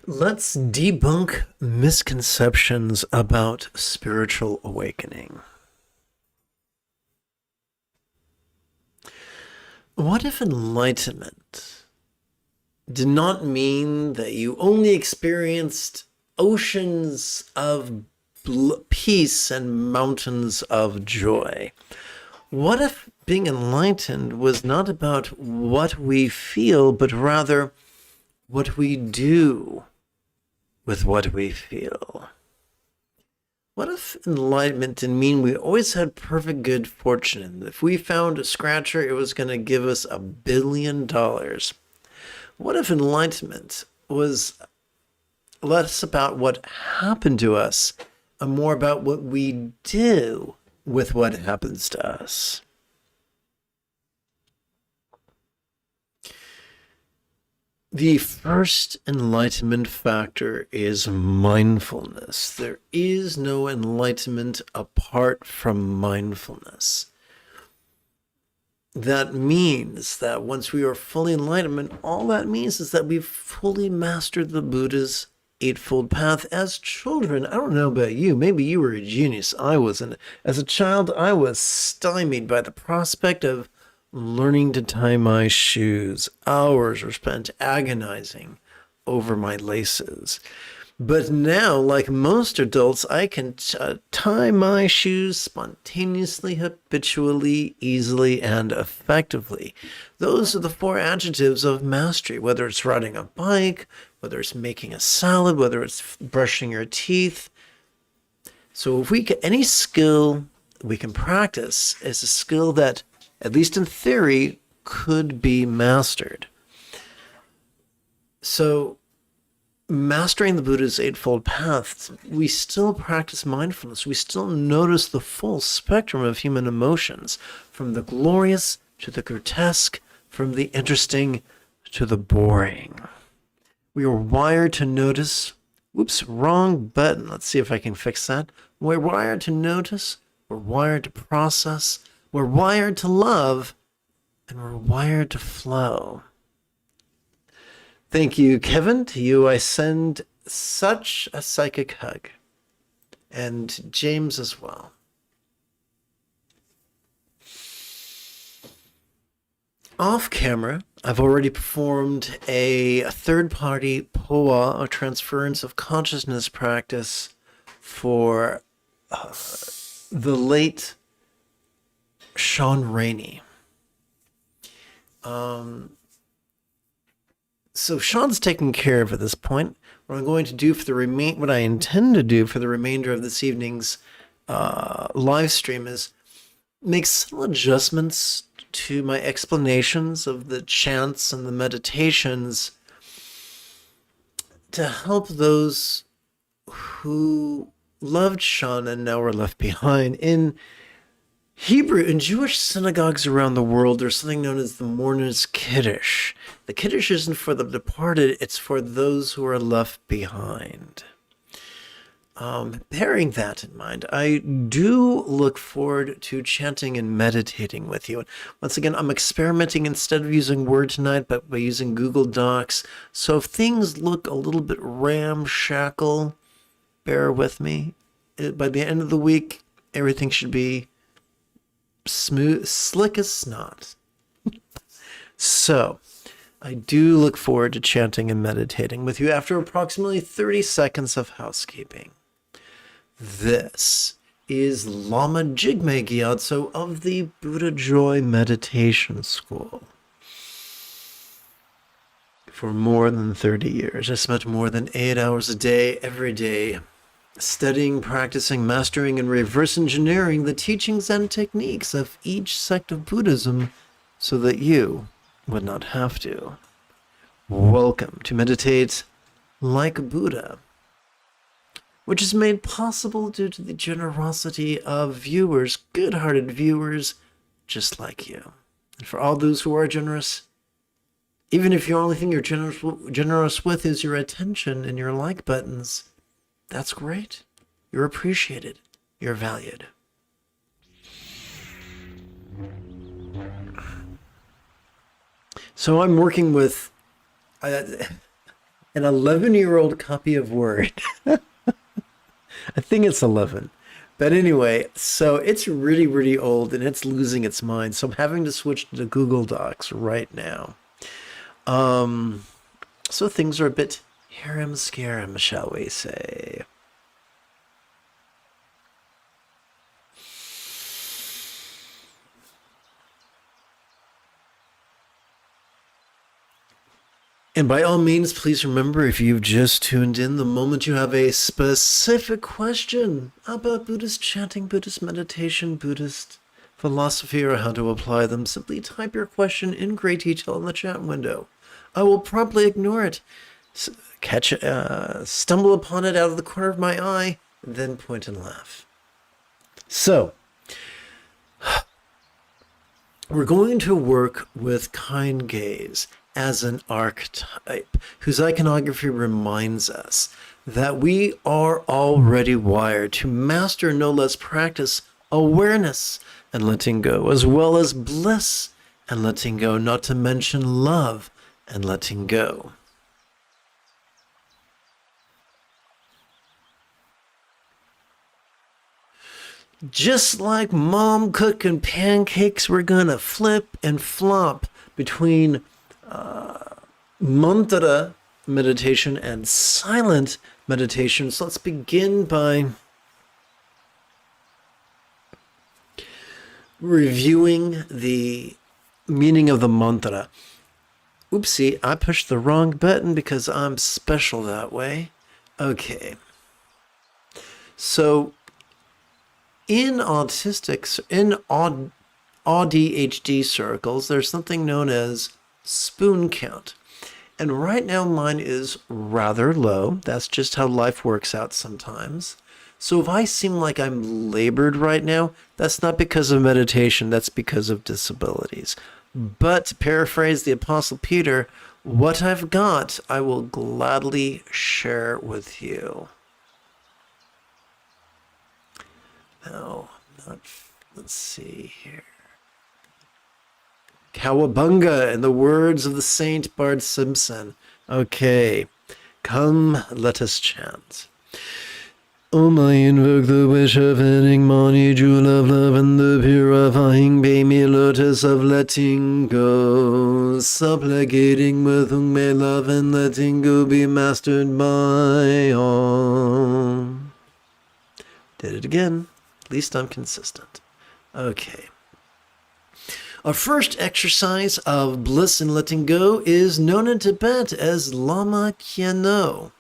Let's debunk misconceptions about spiritual awakening. What if enlightenment did not mean that you only experienced oceans of peace and mountains of joy? What if being enlightened was not about what we feel, but rather what we do with what we feel? What if enlightenment didn't mean we always had perfect good fortune? If we found a scratcher, it was going to give us $1 billion. What if enlightenment was less about what happened to us and more about what we do with what happens to us? The first enlightenment factor is mindfulness. There is no enlightenment apart from mindfulness. That means that once we are fully enlightened, all that means is that we've fully mastered the Buddha's Eightfold Path. As children, I don't know about you, maybe you were a genius. I wasn't. As a child, I was stymied by the prospect of learning to tie my shoes. Hours were spent agonizing over my laces. But now, like most adults, I can tie my shoes spontaneously, habitually, easily, and effectively. Those are the four adjectives of mastery, whether it's riding a bike, whether it's making a salad, whether it's brushing your teeth. So if we can, any skill we can practice is a skill that, at least in theory, could be mastered. So mastering the Buddha's Eightfold Path, we still practice mindfulness. We still notice the full spectrum of human emotions, from the glorious to the grotesque, from the interesting to the boring. We are wired to notice. Whoops, wrong button. Let's see if I can fix that. We're wired to notice. We're wired to process. We're wired to love. And we're wired to flow. Thank you, Kevin. To you, I send such a psychic hug. And James as well. Off camera, I've already performed a third-party POA, or transference of consciousness practice, for the late Sean Rainey. So Sean's taken care of at this point. What I'm going to do for the what I intend to do for the remainder of this evening's live stream is make subtle adjustments to my explanations of the chants and the meditations to help those who loved Sean and now are left behind. In Hebrew, in Jewish synagogues around the world, there's something known as the mourner's kiddush. The kiddush isn't for the departed, it's for those who are left behind. Bearing that in mind, I do look forward to chanting and meditating with you. And once again, I'm experimenting instead of using Word tonight, but by using Google Docs. So if things look a little bit ramshackle, bear with me. By the end of the week, everything should be smooth, slick as snot. So I do look forward to chanting and meditating with you after approximately 30 seconds of housekeeping. This is Lama Jigme Gyatso of the Buddha Joy Meditation School. For more than 30 years, I spent more than 8 hours a day, every day, studying, practicing, mastering, and reverse engineering the teachings and techniques of each sect of Buddhism so that you would not have to. Welcome to Meditate Like Buddha, which is made possible due to the generosity of viewers, good-hearted viewers just like you. And for all those who are generous, even if the only thing you're generous with is your attention and your like buttons, that's great. You're appreciated. You're valued. So I'm working with An 11-year-old copy of Word. I think it's 11. But anyway, so it's really, really old and it's losing its mind. So I'm having to switch to Google Docs right now. So things are a bit harem-scarum, shall we say. And by all means, please remember, if you've just tuned in, the moment you have a specific question about Buddhist chanting, Buddhist meditation, Buddhist philosophy, or how to apply them, simply type your question in great detail in the chat window. I will promptly ignore it, stumble upon it out of the corner of my eye, then point and laugh. So, we're going to work with kind gaze as an archetype whose iconography reminds us that we are already wired to master, no less practice, awareness and letting go, as well as bliss and letting go, not to mention love and letting go. Just like mom cooking pancakes, we're gonna flip and flop between mantra meditation and silent meditation. So let's begin by reviewing the meaning of the mantra. Oopsie, I pushed the wrong button because I'm special that way. Okay. So in ADHD circles, there's something known as spoon count. And right now mine is rather low. That's just how life works out sometimes. So if I seem like I'm labored right now, that's not because of meditation, that's because of disabilities. But to paraphrase the Apostle Peter, what I've got, I will gladly share with you. Now, let's see here. Cowabunga, in the words of the Saint Bart Simpson. Okay, come, let us chant. Om, I invoke the wish of ending money, jewel of love, and the purifying baby lotus of letting go. Supplicating with whom may love and letting go be mastered by all. Did it again. At least I'm consistent. Okay. Our first exercise of bliss and letting go is known in Tibet as Lama Kiano.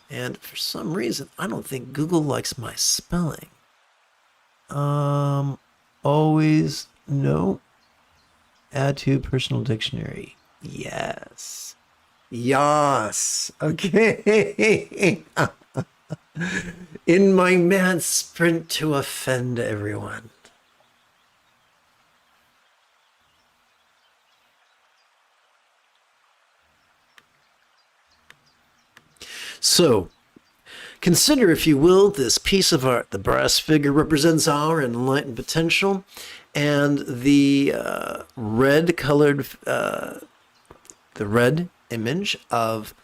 And for some reason, I don't think Google likes my spelling. Always no. Add to personal dictionary. Yes. Yes. Okay. In my mad sprint to offend everyone. So, consider, if you will, this piece of art. The brass figure represents our enlightened potential, and the red image of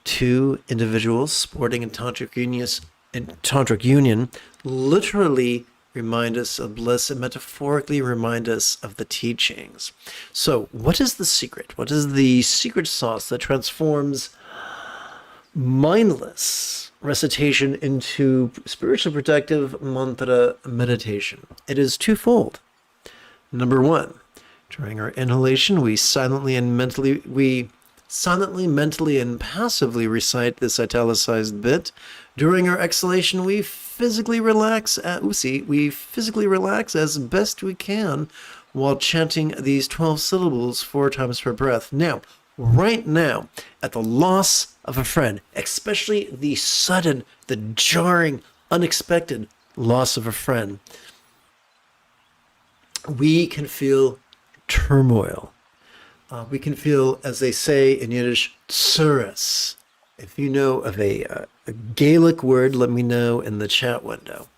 two individuals sporting in tantric union literally remind us of bliss and metaphorically remind us of the teachings. So, what is the secret? What is the secret sauce that transforms mindless recitation into spiritually protective mantra meditation? It is twofold. Number one, during our inhalation, we silently, mentally, and passively recite this italicized bit. During our exhalation, we physically relax as best we can while chanting these 12 syllables 4 times per breath. Now, right now, at the loss of a friend, especially the sudden, the jarring, unexpected loss of a friend, we can feel turmoil. We can feel, as they say in Yiddish, tsuris. If you know of a Gaelic word, let me know in the chat window.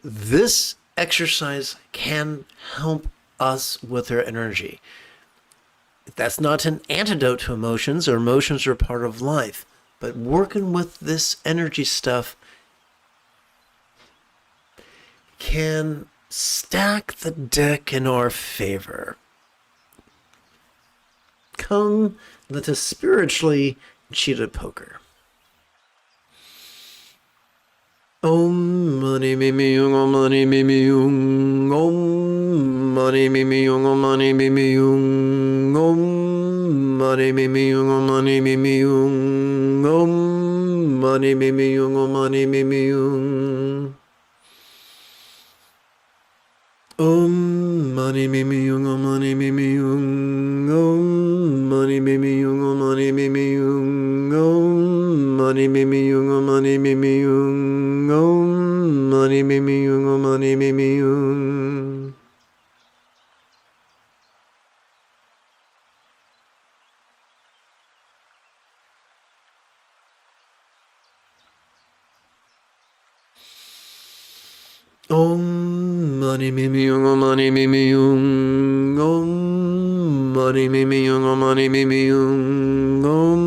This exercise can help us with our energy. That's not an antidote to emotions, or emotions are part of life. But working with this energy stuff can stack the deck in our favor. Come, let us spiritually cheat at poker. Om mani mimi yung, om mani mimi yung, om mani mimi yung, om mani mimi yung, om mani mimi yung, om mani mimi yung, om mani mimi yung, om mani mimi yung, om mani mimi yung, om mani mimi yung, om mani mimi yung, om mani mimi yung, om mani mimi yung, om mani mimi yung, om mani mimi yung, om mani mimi yung. Om mani mimi yung, om mani mimi yung, om mani mimi yung, om mani mimi yung, om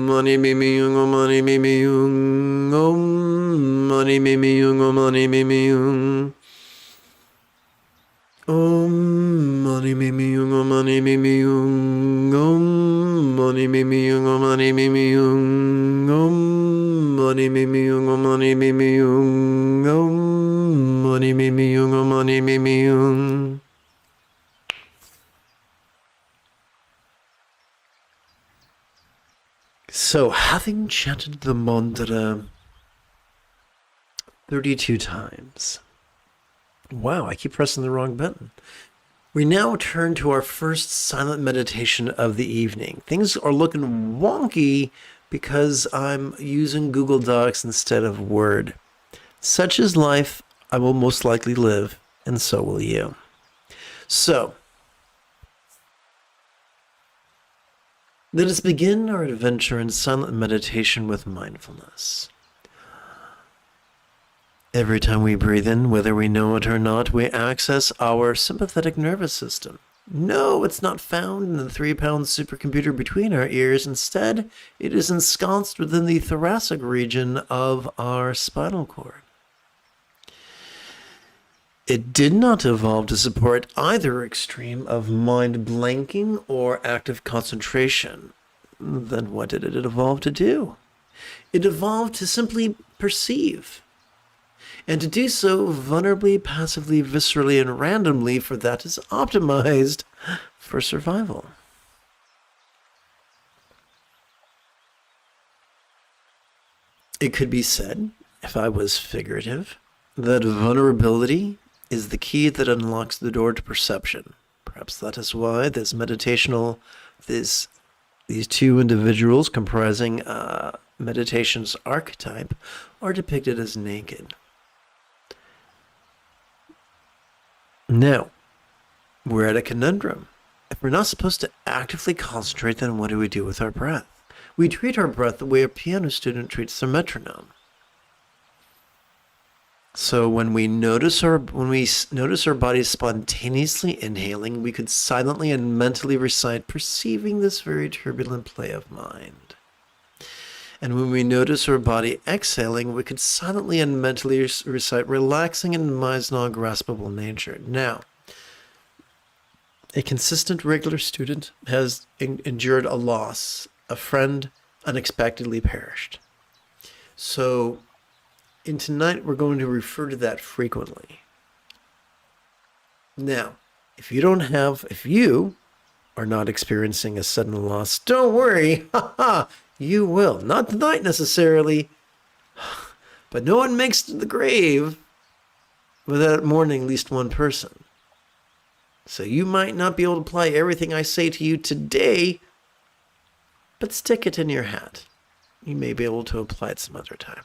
mani mimi yung, om mani mimi yung, om mani mimi yung, om mani mimi yung, om mani mimi yung, om mani mimi yung, om mani mimi yung, om mani mimi yung, om mani mimi yung, om mani mimi yung, om mani mimi yung, om mani mimi yung. So, having chanted the mantra 32 times. Wow, I keep pressing the wrong button. We now turn to our first silent meditation of the evening. Things are looking wonky because I'm using Google Docs instead of Word. Such is life. I will most likely live, and so will you. So, let us begin our adventure in silent meditation with mindfulness. Every time we breathe in, whether we know it or not, we access our sympathetic nervous system. No, it's not found in the 3-pound supercomputer between our ears. Instead, it is ensconced within the thoracic region of our spinal cord. It did not evolve to support either extreme of mind blanking or active concentration. Then what did it evolve to do? It evolved to simply perceive. And to do so vulnerably, passively, viscerally, and randomly, for that is optimized for survival. It could be said, if I was figurative, that vulnerability is the key that unlocks the door to perception. Perhaps that is why these two individuals comprising meditation's archetype are depicted as naked. Now, we're at a conundrum. If we're not supposed to actively concentrate, then what do we do with our breath? We treat our breath the way a piano student treats their metronome. So when we notice our bodies spontaneously inhaling, we could silently and mentally recite, perceiving this very turbulent play of mind. And when we notice our body exhaling, we could silently and mentally recite, relaxing in Mai's non-graspable nature. Now, a consistent regular student has endured a loss. A friend unexpectedly perished. So, in tonight, we're going to refer to that frequently. Now, if you are not experiencing a sudden loss, don't worry, you will. Not tonight necessarily, but no one makes it to the grave without mourning at least one person. So you might not be able to apply everything I say to you today, but stick it in your hat. You may be able to apply it some other time.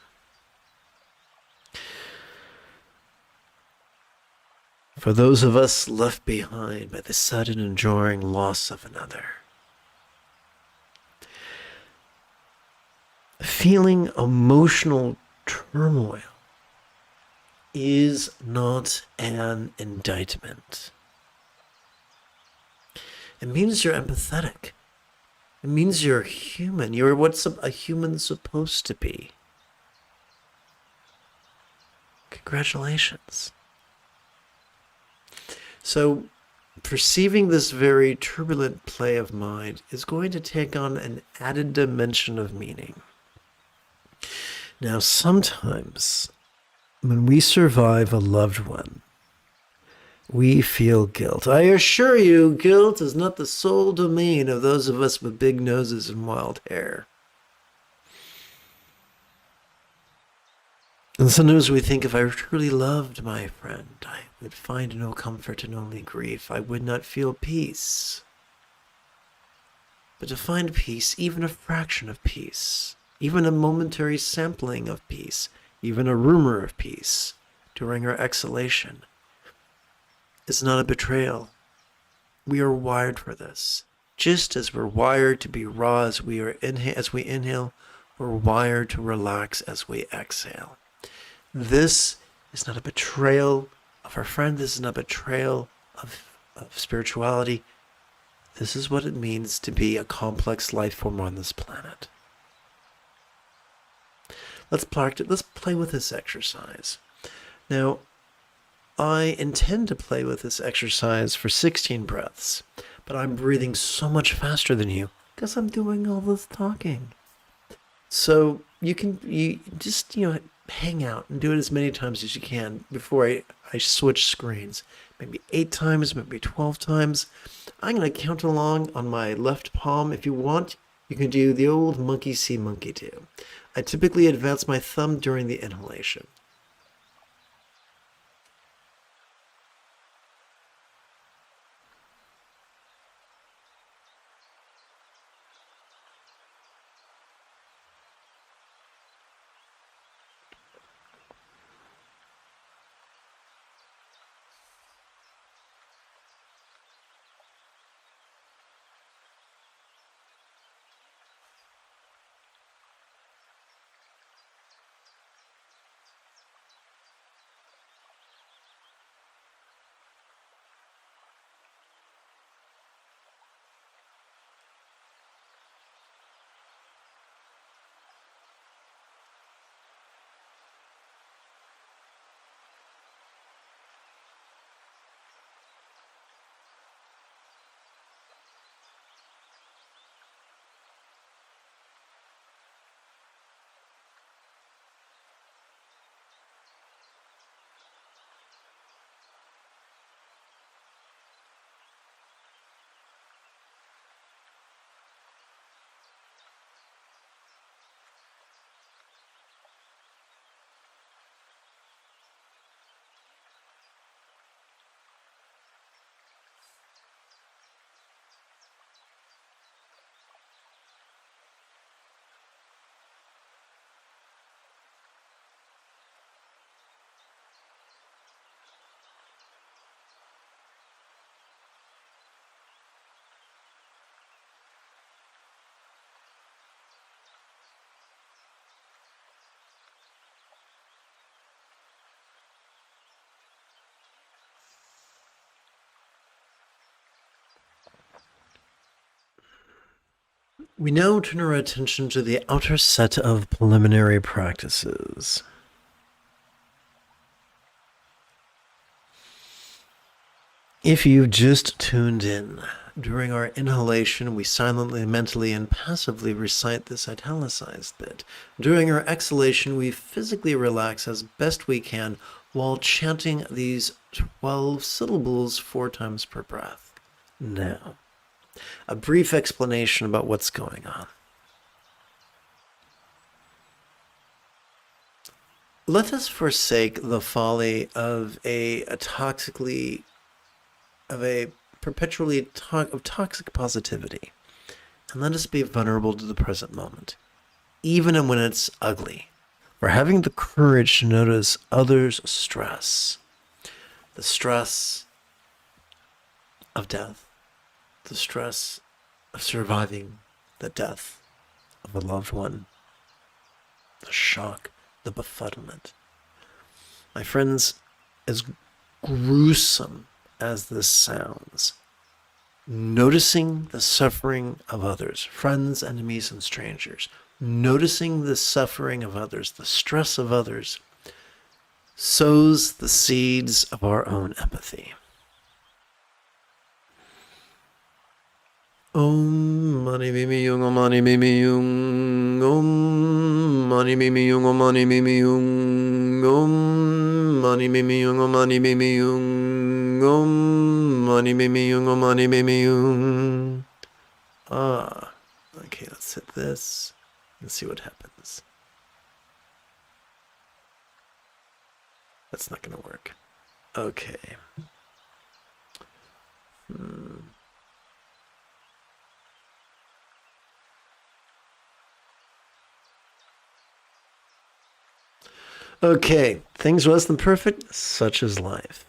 For those of us left behind by the sudden and jarring loss of another, feeling emotional turmoil is not an indictment. It means you're empathetic. It means you're human. You're what's a human's supposed to be. Congratulations. So, perceiving this very turbulent play of mind is going to take on an added dimension of meaning. Now, sometimes when we survive a loved one, we feel guilt. I assure you, guilt is not the sole domain of those of us with big noses and wild hair. And sometimes we think, if I truly loved my friend, I would find no comfort and only grief. I would not feel peace. But to find peace, even a fraction of peace, even a momentary sampling of peace, even a rumor of peace during our exhalation, is not a betrayal. We are wired for this. Just as we're wired to be raw as we inhale, we're wired to relax as we exhale. This is not a betrayal of our friend. This is not a betrayal of spirituality. This is what it means to be a complex life form on this planet. Let's play with this exercise. Now, I intend to play with this exercise for 16 breaths, but I'm breathing so much faster than you because I'm doing all this talking. So you just hang out and do it as many times as you can before I switch screens. Maybe 8 times, maybe 12 times. I'm going to count along on my left palm. If you want, you can do the old monkey see, monkey do. I typically advance my thumb during the inhalation. We now turn our attention to the outer set of preliminary practices. If you've just tuned in, during our inhalation, we silently, mentally, and passively recite this italicized bit. During our exhalation, we physically relax as best we can while chanting these 12 syllables 4 times per breath. Now, a brief explanation about what's going on. Let us forsake the folly of toxic positivity, and let us be vulnerable to the present moment, even when it's ugly. We're having the courage to notice others' stress, the stress of death, the stress of surviving the death of a loved one, the shock, the befuddlement. My friends, as gruesome as this sounds, Noticing the suffering of others, friends, enemies, and strangers. Noticing the suffering of others, the stress of others, sows the seeds of our own empathy. Om mani mimi yung, om mani mimi yung, om mani mimi yung, om mani mimi yung, om mani mimi yung, om mani mimi yung, om mani mimi yung, om mani mimi yung. Okay, let's hit this and see what happens. That's not gonna work. Okay. Okay, things less than perfect, such is life.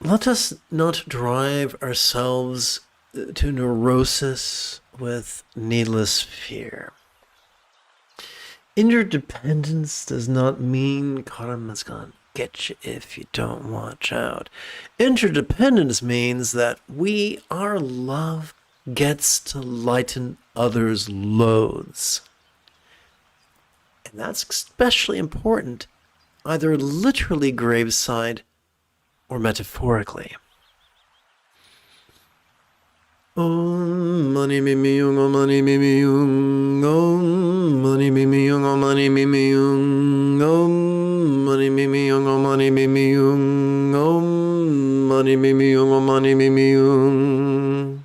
Let us not drive ourselves to neurosis with needless fear. Interdependence does not mean karma's gonna get you if you don't watch out. Interdependence means that our love gets to lighten others' loads. And that's especially important, either literally graveside or metaphorically. Om mani mimi yung, om mani mimi yung, om mani mimi yung, om mani mimi yung, om mani mimi yung, om mani mimi yung, om mani mimi yung, om mani mimi yung.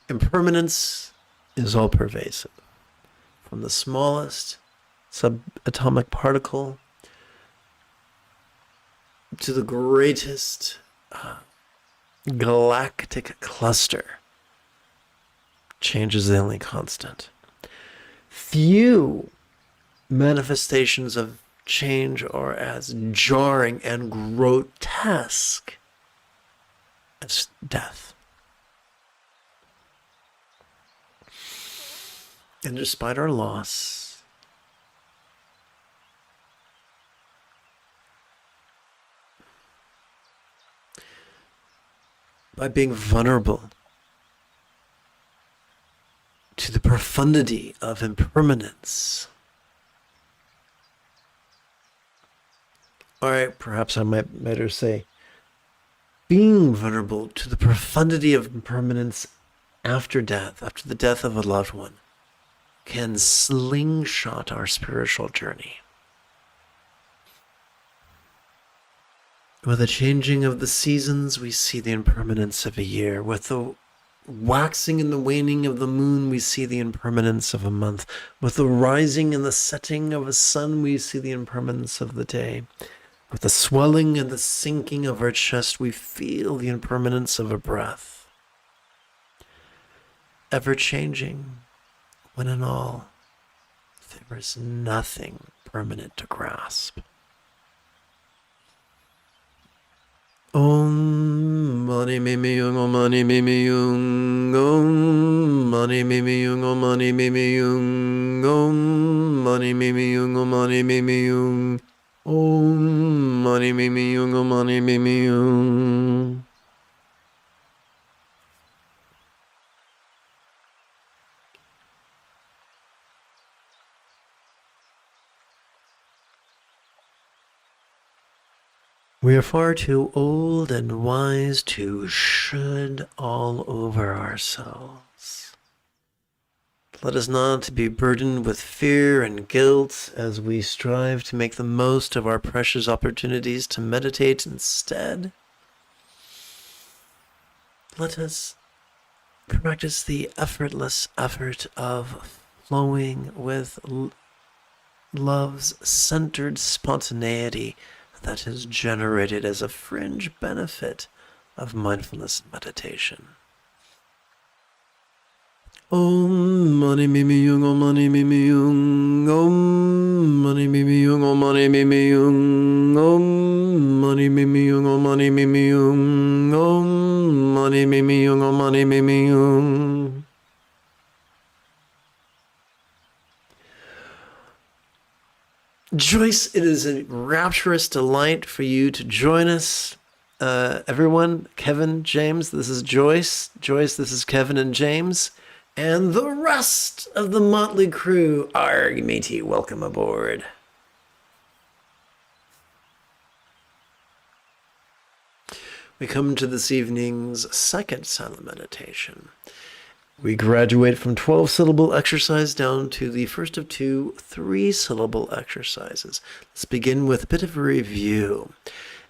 Impermanence is all pervasive. From the smallest subatomic particle to the greatest galactic cluster. Change is the only constant. Few manifestations of change are as jarring and grotesque as death. And despite our loss, by being vulnerable to the profundity of impermanence, all right, perhaps I might better say, being vulnerable to the profundity of impermanence after death, after the death of a loved one, can slingshot our spiritual journey. With the changing of the seasons, we see the impermanence of a year. With the waxing and the waning of the moon, we see the impermanence of a month. With the rising and the setting of a sun, we see the impermanence of the day. With the swelling and the sinking of our chest, we feel the impermanence of a breath. Ever changing, when in all, there is nothing permanent to grasp. Om mani mimi yung, om mani mimi yung, om mani mimi yung, om mani mimi yung, om mani mimi yung, om mani mimi yung, om mani mimi yung, om mani mimi yung. We are far too old and wise to should all over ourselves. Let us not be burdened with fear and guilt as we strive to make the most of our precious opportunities to meditate instead. Let us practice the effortless effort of flowing with love's centered spontaneity that is generated as a fringe benefit of mindfulness and meditation. Om mani mimi yung, om mani mimi yung, om mani mimi yung, om mani mimi yung, om mani mani me me yung, om mani me me yung, om mani me me yung, om mani me me yung. Joyce, it is a rapturous delight for you to join us. Everyone, Kevin, James, this is Joyce. Joyce, this is Kevin and James. And the rest of the motley crew. Arg, matey, welcome aboard. We come to this evening's second silent meditation. We graduate from 12-syllable exercise down to the first of 2 3-syllable exercises. Let's begin with a bit of a review.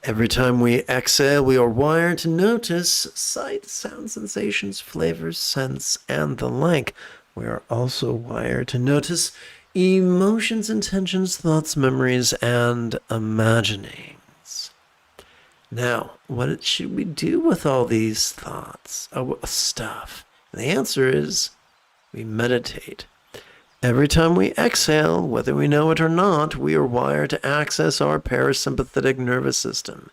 Every time we exhale, we are wired to notice sight, sound, sensations, flavors, scents, and the like. We are also wired to notice emotions, intentions, thoughts, memories, and imaginings. Now, what should we do with all these thoughts, stuff? And the answer is we meditate. Every time we exhale, whether we know it or not, we are wired to access our parasympathetic nervous system.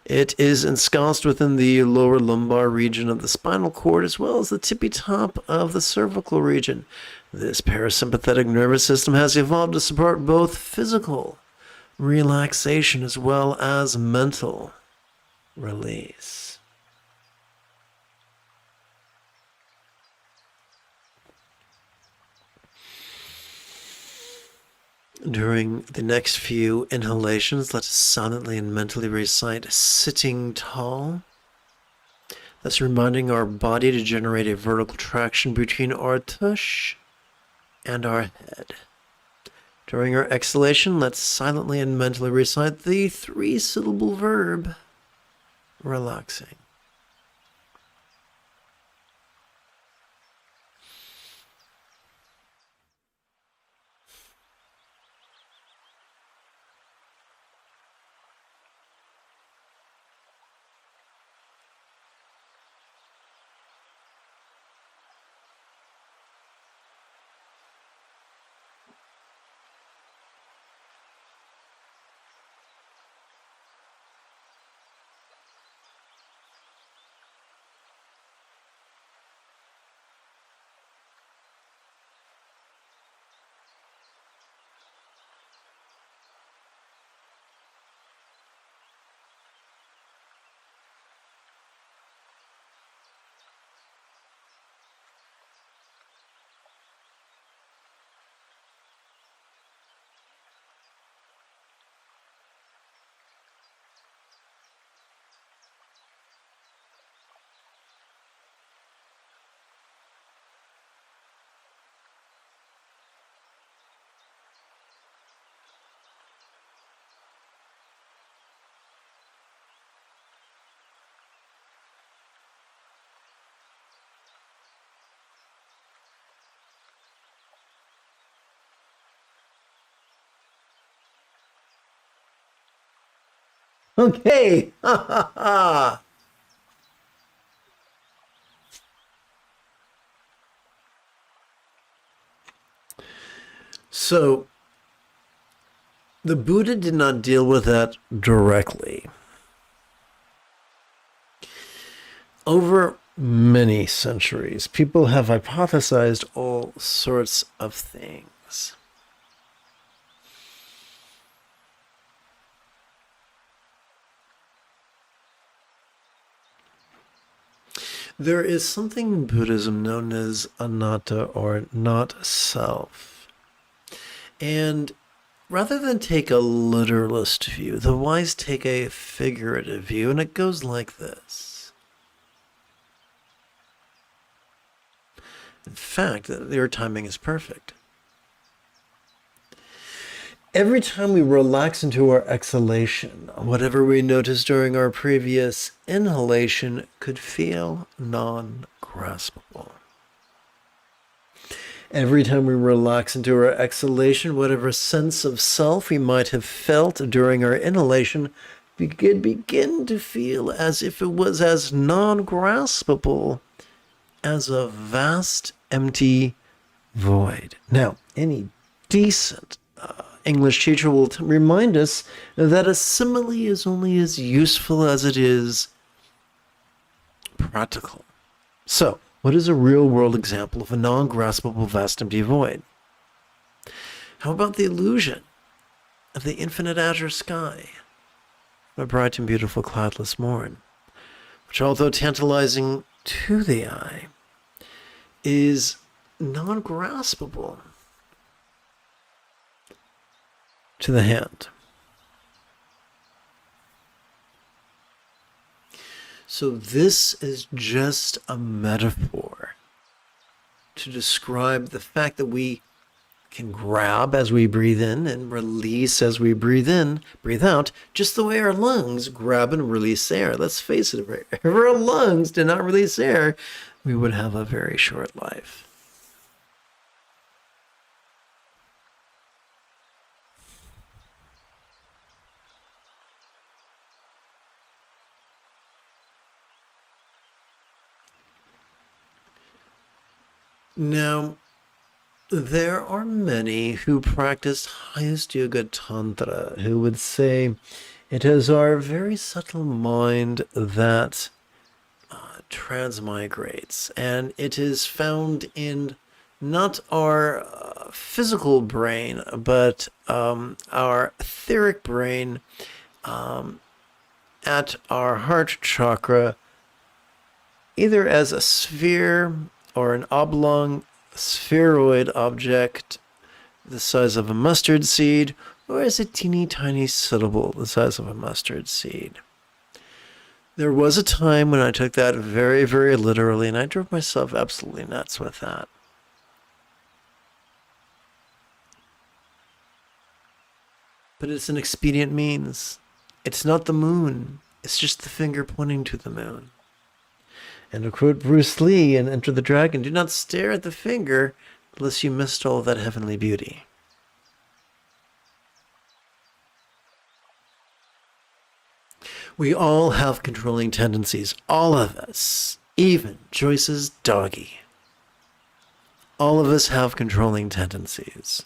It is ensconced within the lower lumbar region of the spinal cord as well as the tippy top of the cervical region. This parasympathetic nervous system has evolved to support both physical relaxation as well as mental release. During the next few inhalations, let us silently and mentally recite sitting tall. That's reminding our body to generate a vertical traction between our tush and our head. During our exhalation, let's silently and mentally recite the 3-syllable verb, relaxing. Okay. So, the Buddha did not deal with that directly. Over many centuries, people have hypothesized all sorts of things. There is something in Buddhism known as anatta, or not self. And rather than take a literalist view, the wise take a figurative view, and it goes like this. In fact, their timing is perfect. Every time we relax into our exhalation, whatever we noticed during our previous inhalation could feel non-graspable. Every time we relax into our exhalation, whatever sense of self we might have felt during our inhalation begin to feel as if it was as non-graspable as a vast empty void. Now, any decent English teacher will remind us that a simile is only as useful as it is practical. So, what is a real-world example of a non-graspable vast empty void? How about the illusion of the infinite azure sky, a bright and beautiful cloudless morn, which, although tantalizing to the eye, is non-graspable to the hand. So this is just a metaphor to describe the fact that we can grab as we breathe in and release as we breathe out, just the way our lungs grab and release air. Let's face it, if our lungs did not release air, we would have a very short life. Now, there are many who practice highest yoga tantra who would say it is our very subtle mind that transmigrates, and it is found in not our physical brain, but our etheric brain at our heart chakra, either as a sphere or an oblong spheroid object the size of a mustard seed, or as a teeny tiny syllable the size of a mustard seed. There was a time when I took that very, very literally, and I drove myself absolutely nuts with that. But it's an expedient means. It's not the moon. It's just the finger pointing to the moon. And to quote Bruce Lee in Enter the Dragon, do not stare at the finger unless you missed all of that heavenly beauty. We all have controlling tendencies. All of us. Even Joyce's doggy. All of us have controlling tendencies.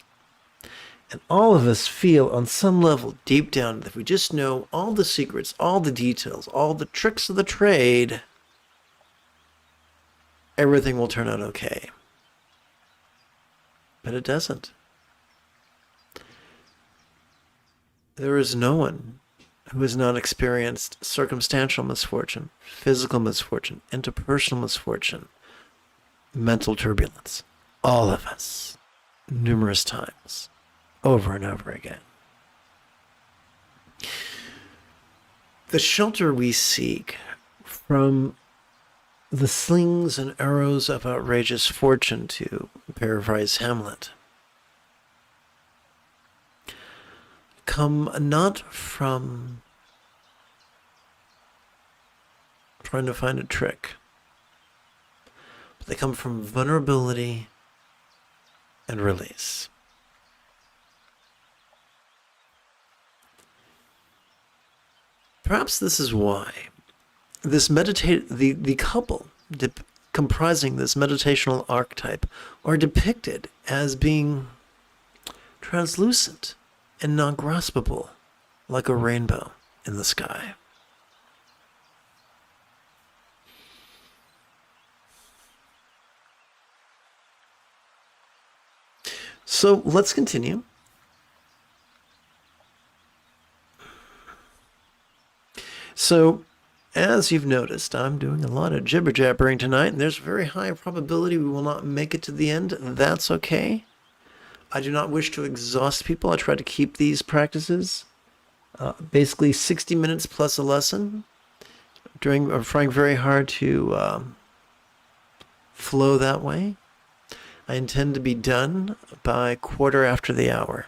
And all of us feel on some level deep down that if we just know all the secrets, all the details, all the tricks of the trade, everything will turn out okay. But it doesn't. There is no one who has not experienced circumstantial misfortune, physical misfortune, interpersonal misfortune, mental turbulence. All of us. Numerous times. Over and over again. The shelter we seek from the slings and arrows of outrageous fortune, to paraphrase Hamlet, come not from trying to find a trick, but they come from vulnerability and release. Perhaps this is why this the couple comprising this meditational archetype are depicted as being translucent and non-graspable, like a rainbow in the sky. So let's continue. So, as you've noticed, I'm doing a lot of jibber-jabbering tonight, and there's a very high probability we will not make it to the end. That's okay. I do not wish to exhaust people. I try to keep these practices basically 60 minutes plus a lesson. I'm trying very hard to flow that way. I intend to be done by quarter after the hour.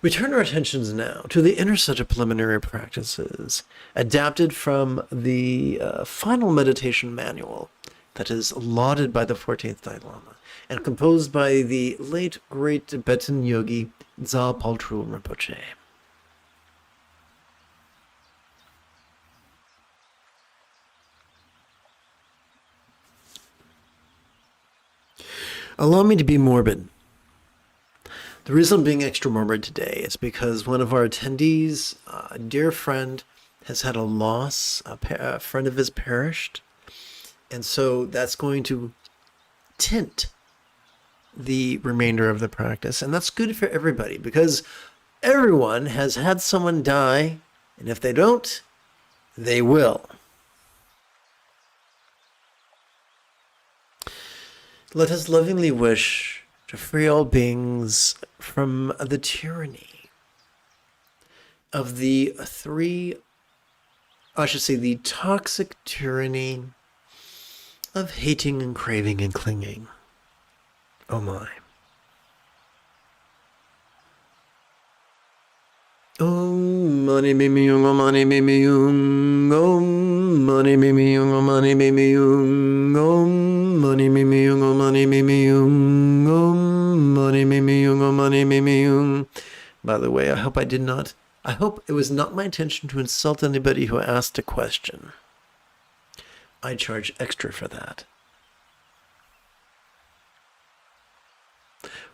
We turn our attentions now to the inner set of preliminary practices, adapted from the final meditation manual that is lauded by the 14th Dalai Lama and composed by the late great Tibetan yogi Dza Paltrul Rinpoche. Allow me to be morbid. The reason I'm being extra morbid today is because one of our attendees, a dear friend, has had a loss. A friend of his perished. And so that's going to tint the remainder of the practice. And that's good for everybody because everyone has had someone die. And if they don't, they will. Let us lovingly wish to free all beings from the tyranny of the the toxic tyranny of hating and craving and clinging. Oh my. Om mani mimi yung, om mani mimi yung, om mani mimi yung, om mani mimi yung, om mani mimi yung, om mani mimi yung, om mani mimi yung, om mani mimi yung. By the way, I hope it was not my intention to insult anybody who asked a question. I charge extra for that.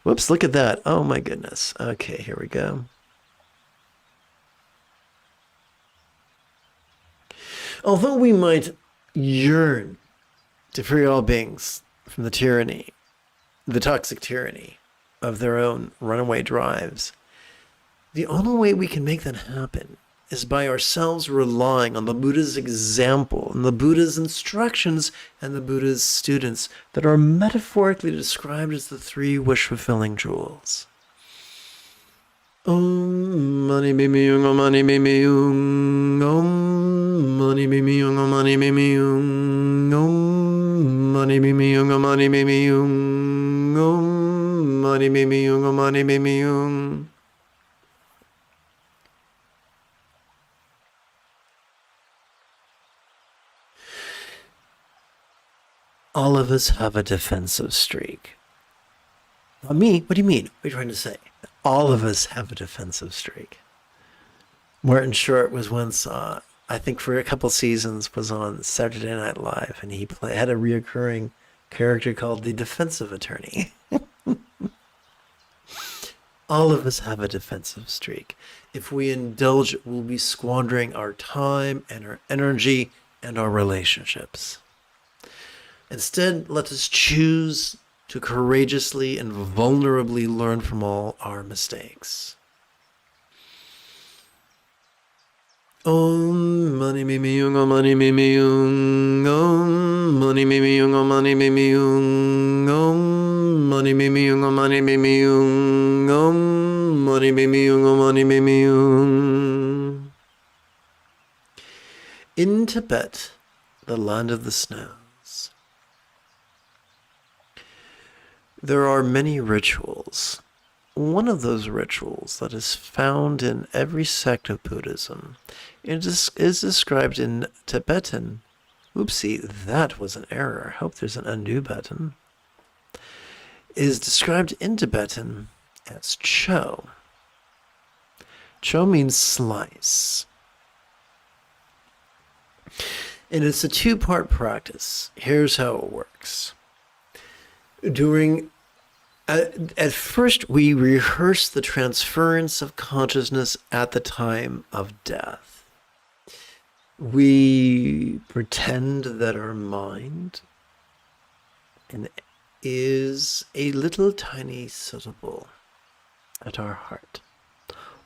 Whoops, look at that. Oh my goodness. Okay, here we go. Although we might yearn to free all beings from the tyranny, the toxic tyranny of their own runaway drives, the only way we can make that happen is by ourselves relying on the Buddha's example and the Buddha's instructions and the Buddha's students that are metaphorically described as the three wish-fulfilling jewels. Om mani mimi yung, om mani mimi yung, om mani mimi yung, om mani mimi yung, om mani mimi yung, om mani mimi yung, om mani mimi yung, om mani mimi yung. All of us have a defensive streak. Not me? What do you mean? What are you trying to say? All of us have a defensive streak. Martin Short was once, I think for a couple seasons, was on Saturday Night Live, and he had a reoccurring character called the defensive attorney. All of us have a defensive streak. If we indulge it, we'll be squandering our time and our energy and our relationships. Instead, let us choose to courageously and vulnerably learn from all our mistakes. Om mani mimi yung, om mani mimi yung, om mani mimi yung, om mani mimi yung, om mani mimi yung, om mani mimi yung, om mani mimi yung, om mani mimi yung. In Tibet, the land of the snows, there are many rituals. One of those rituals that is found in every sect of Buddhism is described in Tibetan. Oopsie, that was an error. I hope there's an undo button. Is described in Tibetan as cho. Cho means slice. And it's a two-part practice. Here's how it works. At first, we rehearse the transference of consciousness at the time of death. We pretend that our mind is a little tiny syllable at our heart,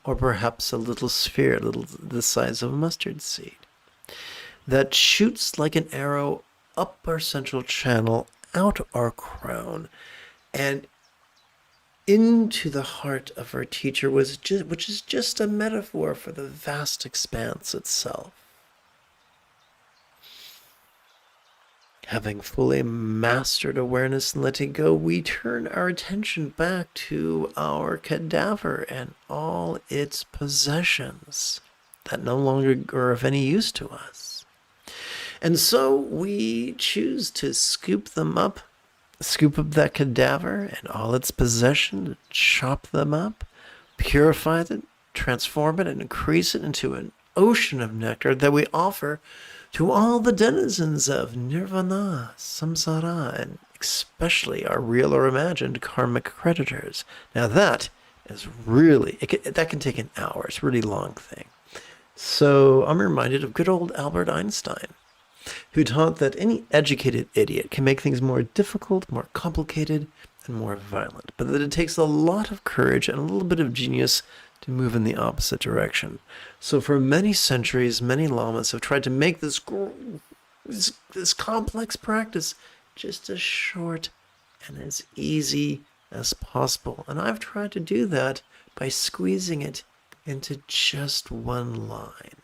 or perhaps a little sphere, the size of a mustard seed, that shoots like an arrow up our central channel, out our crown, and into the heart of our teacher, which is just a metaphor for the vast expanse itself. Having fully mastered awareness and letting go, we turn our attention back to our cadaver and all its possessions that no longer are of any use to us. And so we choose to scoop up that cadaver and all its possessions, chop them up, purify it, transform it, and increase it into an ocean of nectar that we offer to all the denizens of nirvana, samsara, and especially our real or imagined karmic creditors. Now that is really, that can take an hour. It's a really long thing. So I'm reminded of good old Albert Einstein, who taught that any educated idiot can make things more difficult, more complicated, and more violent, but that it takes a lot of courage and a little bit of genius to move in the opposite direction. So for many centuries, many lamas have tried to make this complex practice just as short and as easy as possible. And I've tried to do that by squeezing it into just one line.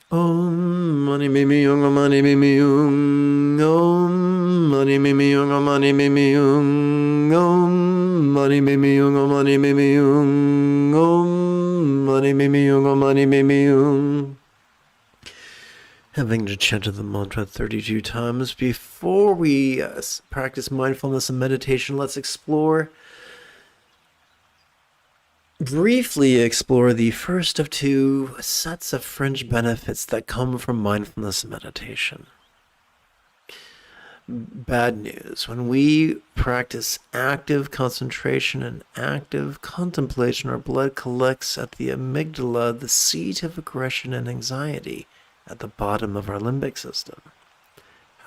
Om mani mimi yung, mani mimi yung, om mani mimi yung, mani mimi yung, om mani mimi yung, mani mimi yung, om mani mimi yung, mani mimi yung. Having chanted the mantra 32 times before we practice mindfulness and meditation, let's briefly explore the first of two sets of fringe benefits that come from mindfulness and meditation. Bad news. When we practice active concentration and active contemplation, our blood collects at the amygdala, the seat of aggression and anxiety, at the bottom of our limbic system.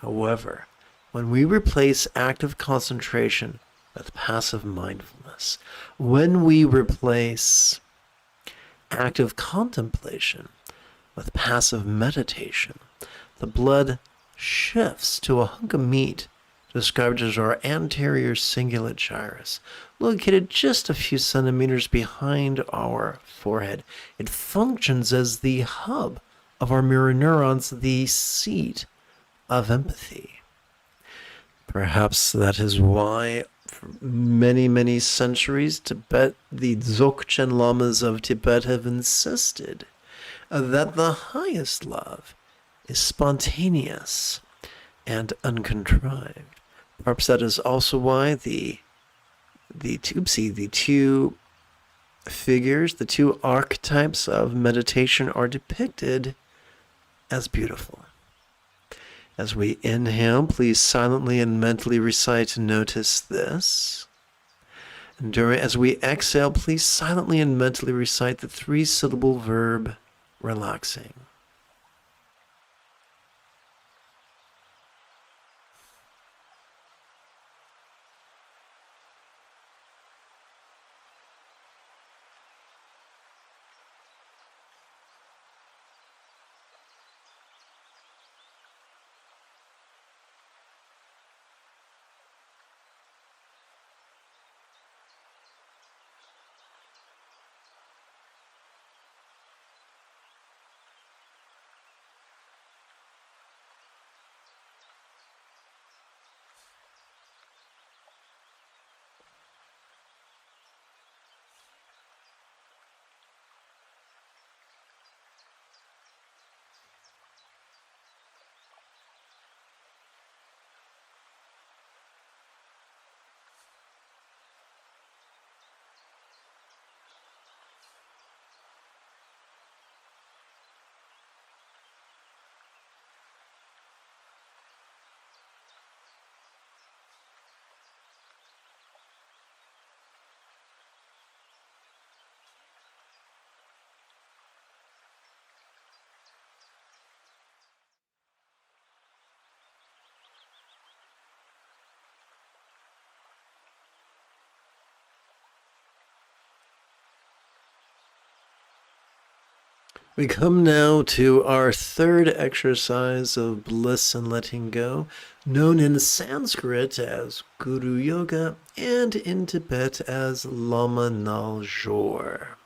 However, when we replace active concentration with passive mindfulness, when we replace active contemplation with passive meditation, the blood shifts to a hunk of meat described as our anterior cingulate gyrus, located just a few centimeters behind our forehead. It functions as the hub of our mirror neurons, the seat of empathy. Perhaps that is why for many, many centuries, the Dzogchen lamas of Tibet have insisted that the highest love is spontaneous and uncontrived. Perhaps that is also why the two figures, the two archetypes of meditation are depicted as beautiful. As we inhale, please silently and mentally recite "Notice this." And as we exhale, please silently and mentally recite the 3-syllable verb "relaxing." We come now to our third exercise of bliss and letting go, known in Sanskrit as Guru Yoga and in Tibet as Lama Nal Jor.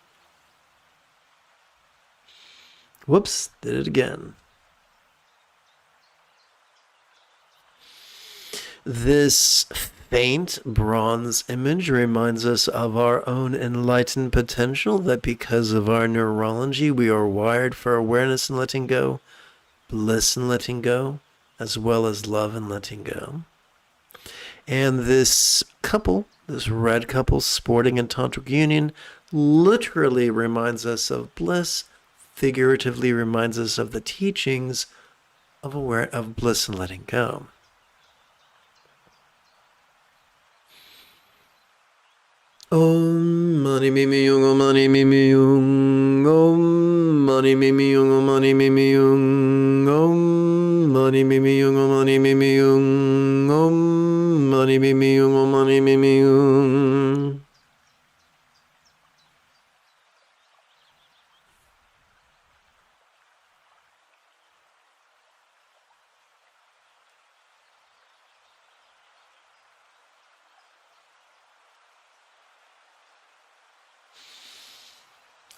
Whoops, did it again. This faint bronze image reminds us of our own enlightened potential, that because of our neurology, we are wired for awareness and letting go, bliss and letting go, as well as love and letting go. And this couple, this red couple sporting in tantric union, literally reminds us of bliss, figuratively reminds us of the teachings of bliss and letting go. Om mani mimi yung, om mani mimi yung, om mani mimi yung, om mani mimi yung, om mani mimi yung, om mani mimi yung, om mani mimi yung, om mani mimi yung.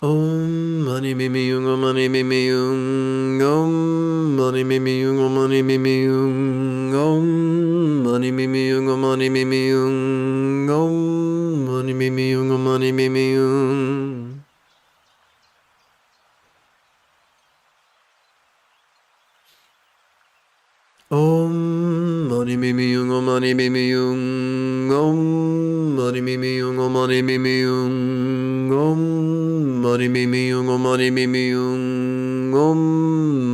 Om mani mimi yung, om mani mimi yung, om mani mimi yung, om mani mimi yung, om mani mimi yung, om mani mimi yung, om mani mimi yung, om mani mimi yung. Om mani mimi yung, om mani mimi yung, om mani mimi yung, om mani mimi yung, om mani mimi yung, om mani mimi yung, om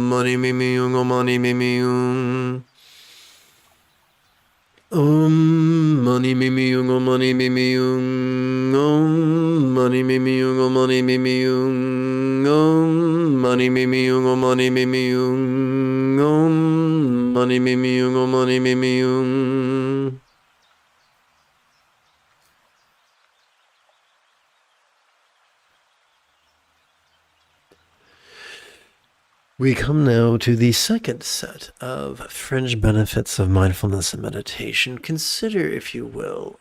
mani mimi yung, om mani mimi yung. Om mani mimi yung, om mani mimi yung, om mani mimi yung, om mani mimi yung, om mani mimi yung, om mani mimi yung, om mani mimi yung, om mani mimi yung. We come now to the second set of fringe benefits of mindfulness and meditation. Consider, if you will,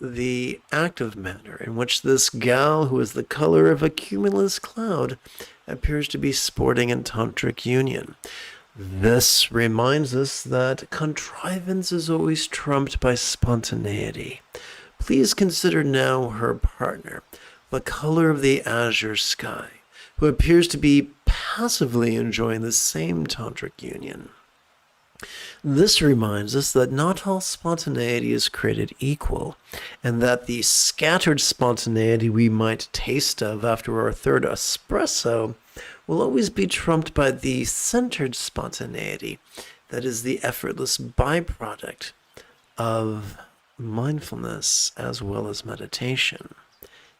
the active manner in which this gal, who is the color of a cumulus cloud, appears to be sporting in tantric union. This reminds us that contrivance is always trumped by spontaneity. Please consider now her partner, the color of the azure sky, who appears to be passively enjoying the same tantric union. This reminds us that not all spontaneity is created equal, and that the scattered spontaneity we might taste of after our third espresso will always be trumped by the centered spontaneity that is the effortless byproduct of mindfulness as well as meditation.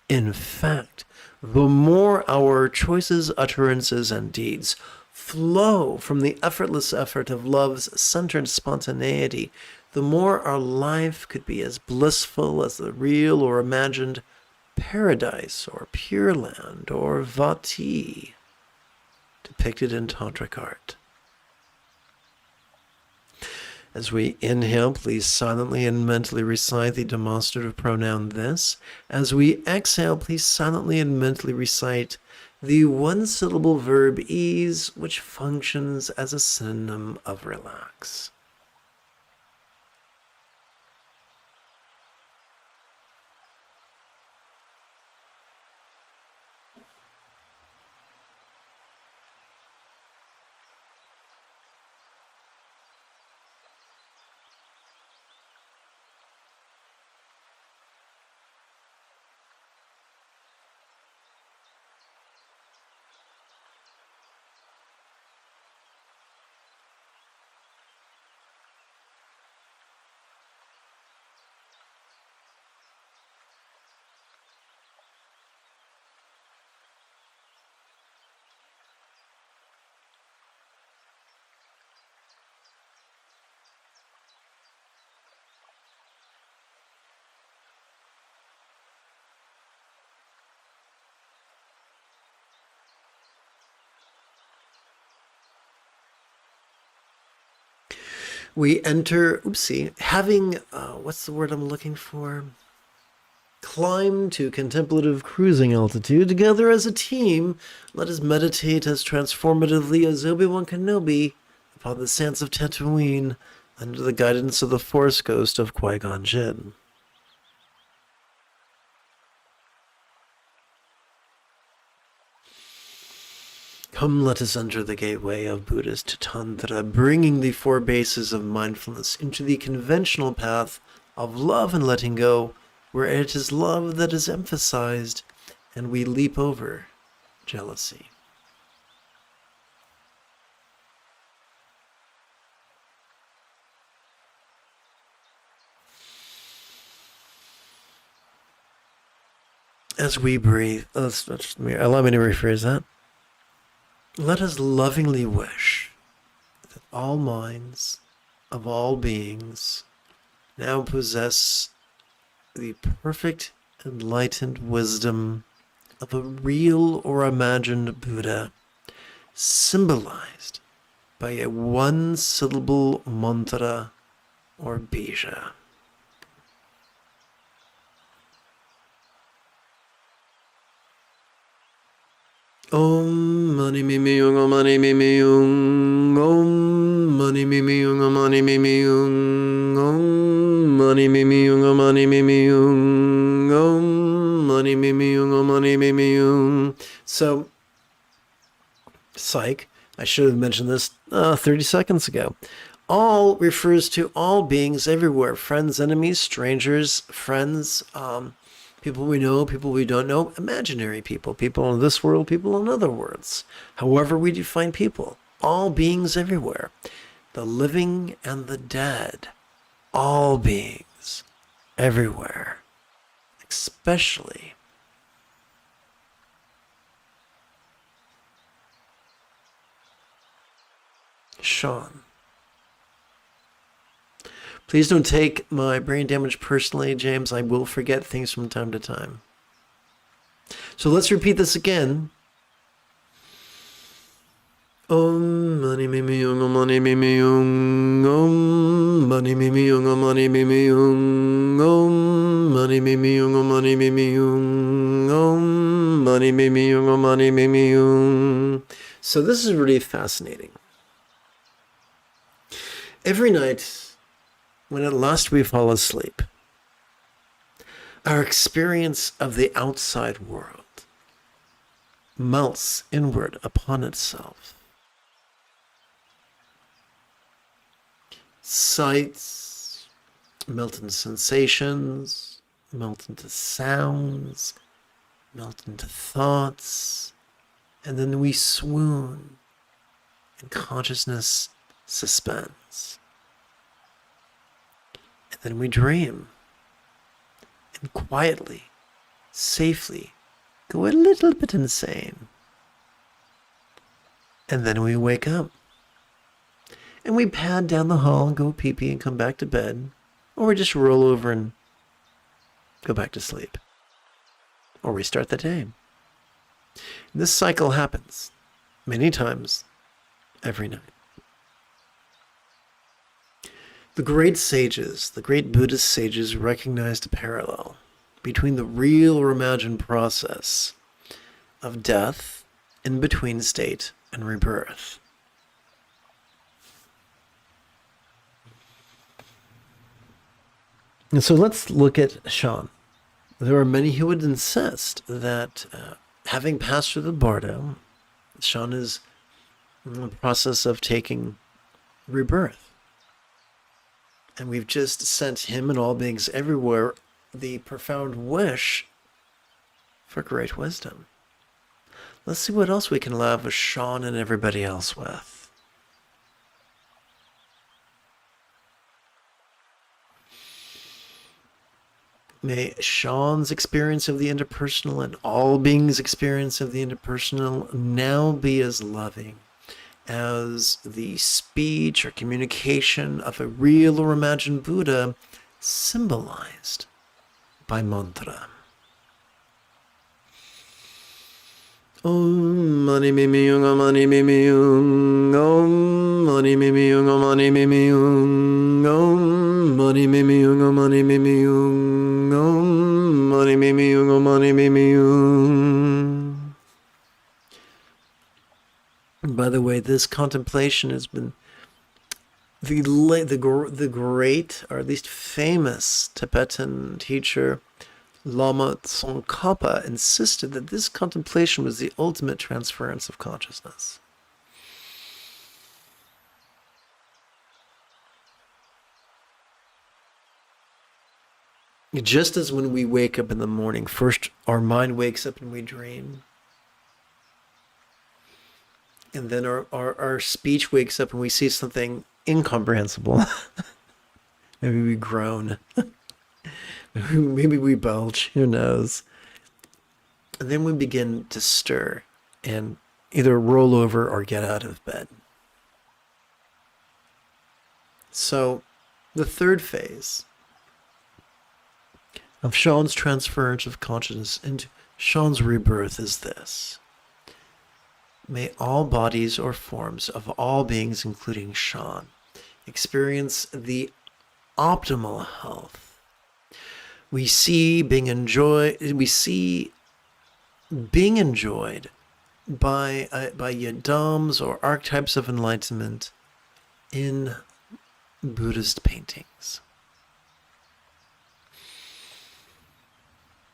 In fact, the more our choices, utterances, and deeds flow from the effortless effort of love's centered spontaneity, the more our life could be as blissful as the real or imagined paradise or pure land or vati depicted in tantric art. As we inhale, please silently and mentally recite the demonstrative pronoun this. As we exhale, please silently and mentally recite the one-syllable verb ease, which functions as a synonym of relax. We enter, having, what's the word I'm looking for? Climb to contemplative cruising altitude together as a team. Let us meditate as transformatively as Obi-Wan Kenobi upon the sands of Tatooine under the guidance of the Force Ghost of Qui-Gon Jinn. Come, let us enter the gateway of Buddhist Tantra, bringing the four bases of mindfulness into the conventional path of love and letting go, where it is love that is emphasized, and we leap over jealousy. as we breathe, allow me to rephrase that. Let us lovingly wish that all minds of all beings now possess the perfect enlightened wisdom of a real or imagined Buddha, symbolized by a one-syllable mantra or bija. Om mani mimi yung, om mani mimi yung, om mani mimi yung, om mani mimi yung, om mani mimi yung, om mani mimi yung, om mani mimi yung, om mani mimi yung. So, psych, I should have mentioned this 30 seconds ago. All refers to all beings everywhere, friends, enemies, strangers, friends, people we know, people we don't know, imaginary people, people in this world, people in other worlds. However we define people, all beings everywhere, the living and the dead, all beings everywhere, especially Sean. Please don't take my brain damage personally, James. I will forget things from time to time. So let's repeat this again. Om mani mimi yung, om mani mimi yung, om mani mimi yung, om mani mimi yung, om mani mimi yung, om mani mimi yung, om mani mimi yung, om mani mimi yung. So this is really fascinating. Every night, when at last we fall asleep, our experience of the outside world melts inward upon itself. Sights melt into sensations, melt into sounds, melt into thoughts, and then we swoon, and consciousness suspends. And then we dream, and quietly, safely, go a little bit insane. And then we wake up, and we pad down the hall and go pee-pee and come back to bed, or we just roll over and go back to sleep, or we start the day. And this cycle happens many times every night. The great sages, the great Buddhist sages, recognized a parallel between the real or imagined process of death, in-between state, and rebirth. And so let's look at Sean. There are many who would insist that having passed through the bardo, Sean is in the process of taking rebirth. And we've just sent him and all beings everywhere the profound wish for great wisdom. Let's see what else we can lavish Sean and everybody else with. May Sean's experience of the interpersonal and all beings' experience of the interpersonal now be as loving as the speech or communication of a real or imagined Buddha, symbolized by mantra. Om mani mimi yung, om mani mimi yung, om mani mimi yung, om mani mimi yung, om mani mimi yung, om mani mimi yung, om mani mimi yung, om mani mimi yung. By the way, this contemplation has been the great, or at least famous, Tibetan teacher Lama Tsongkhapa insisted that this contemplation was the ultimate transference of consciousness. Just as when we wake up in the morning, first our mind wakes up and we dream. And then our speech wakes up and we see something incomprehensible. Maybe we groan. Maybe we belch. Who knows? And then we begin to stir and either roll over or get out of bed. So the third phase of Sean's transference of consciousness into Sean's rebirth is this. May all bodies or forms of all beings, including Sean, experience the optimal health. We see being enjoyed by yadams or archetypes of enlightenment in Buddhist paintings.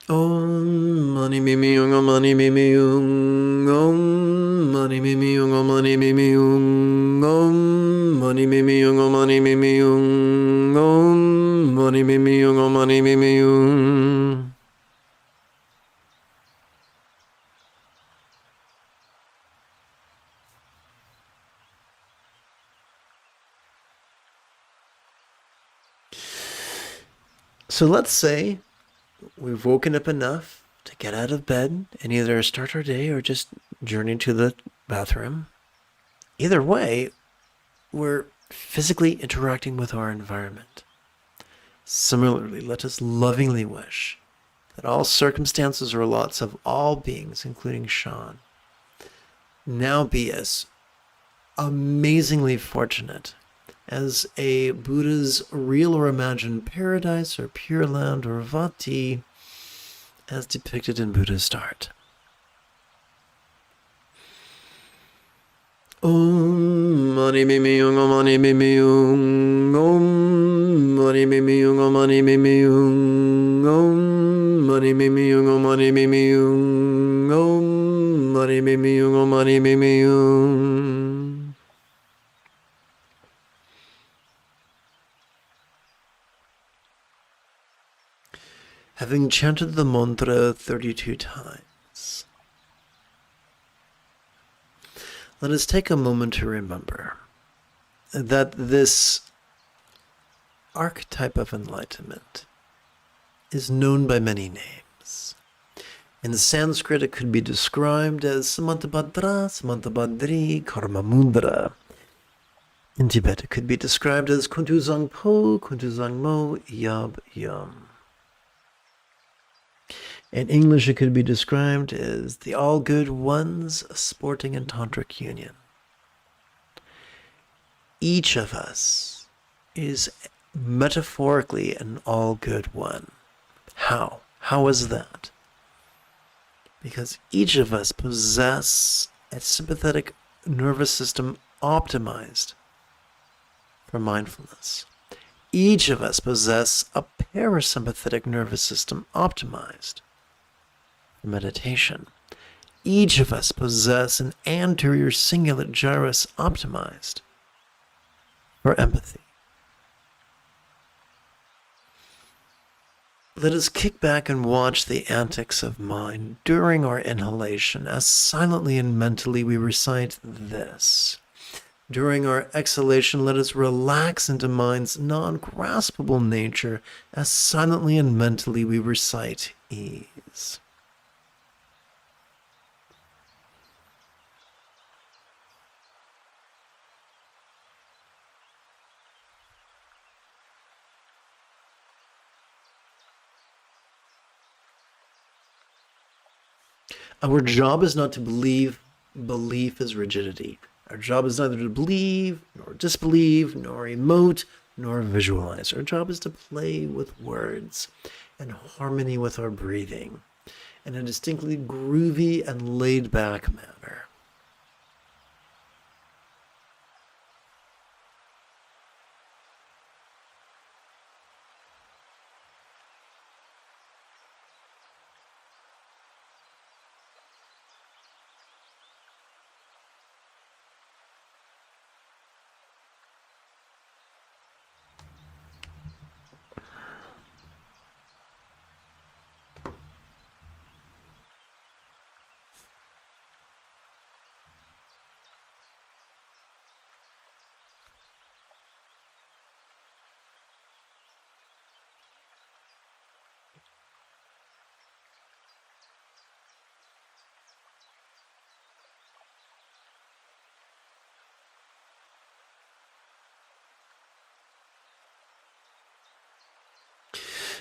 Om mani mimi yung, om mani mimi yung, om mani mimi yung, om mani mimi yung, om mani mimi yung, om mani mimi yung, om mani mimi yung, om mani mimi yung. So let's say we've woken up enough to get out of bed and either start our day or just journey to the bathroom. Either way, we're physically interacting with our environment. Similarly, let us lovingly wish that all circumstances or lots of all beings, including Sean, now be as amazingly fortunate as a Buddha's real or imagined paradise or pure land or vati as depicted in Buddha's art. Om mani mimi yung, om mani mimi yung, om mani mimi yung, om mani mimi yung, om mani mimi yung, om mani mimi yung, om mani mimi yung, om mani mimi yung. Having chanted the mantra 32 times, let us take a moment to remember that this archetype of enlightenment is known by many names. In Sanskrit, it could be described as Samantabhadra, Samantabhadri, Karmamudra. In Tibet, it could be described as Kuntuzangpo, Kuntuzangmo, Yab Yam. In English, it could be described as the all-good ones sporting in tantric union. Each of us is metaphorically an all-good one. How? How is that? Because each of us possess a sympathetic nervous system optimized for mindfulness. Each of us possess a parasympathetic nervous system optimized for meditation. Each of us possess an anterior cingulate gyrus optimized for empathy. Let us kick back and watch the antics of mind during our inhalation as silently and mentally we recite this. During our exhalation, let us relax into mind's non-graspable nature as silently and mentally we recite ease. Our job is not to believe. Belief is rigidity. Our job is neither to believe, nor disbelieve, nor emote, nor visualize. Our job is to play with words and harmony with our breathing in a distinctly groovy and laid-back manner.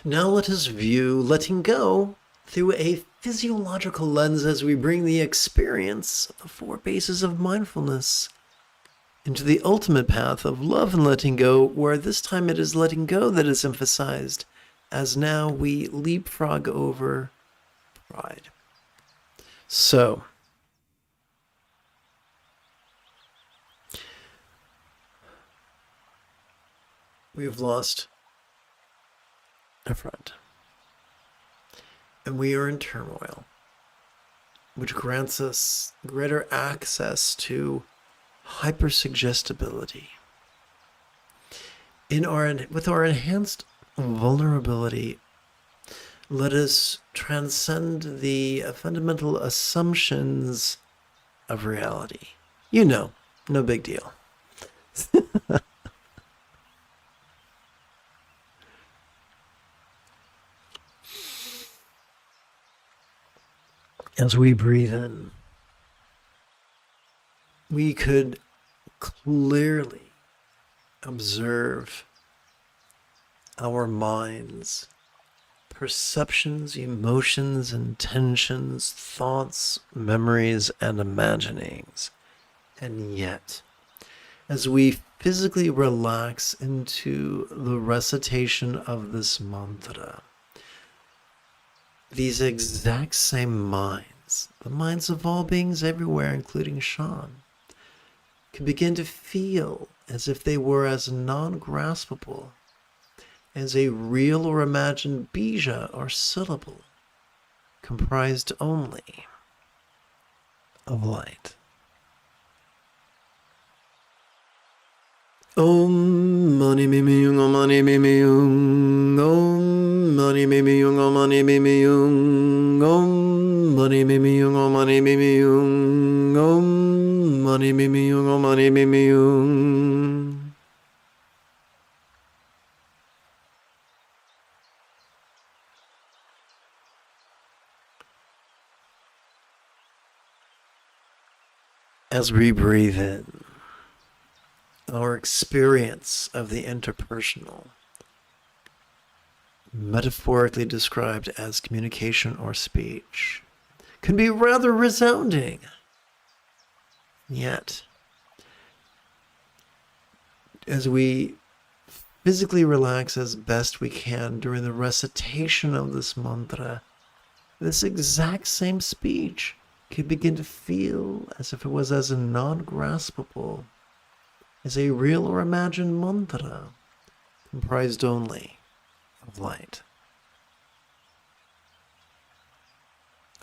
Now let us view letting go through a physiological lens as we bring the experience of the 4 bases of mindfulness into the ultimate path of love and letting go, where this time it is letting go that is emphasized, as now we leapfrog over pride. So, we've lost a friend, and we are in turmoil, which grants us greater access to hypersuggestibility. With our enhanced vulnerability, let us transcend the fundamental assumptions of reality. You know, no big deal. As we breathe in, we could clearly observe our minds, perceptions, emotions, intentions, thoughts, memories, and imaginings. And yet, as we physically relax into the recitation of this mantra, these exact same minds, the minds of all beings everywhere, including Sean, can begin to feel as if they were as non-graspable as a real or imagined bija or syllable, comprised only of light. Om mani mimi yung, om mani mimi yung, om mani mimi yung, om mani mimi yung, om mani mimi yung, om mani mimi yung, om mani mimi yung, om mani mimi yung. As we breathe in, our experience of the interpersonal, metaphorically described as communication or speech, can be rather resounding. Yet, as we physically relax as best we can during the recitation of this mantra, this exact same speech can begin to feel as if it was as non-graspable as a real or imagined mantra, comprised only of light.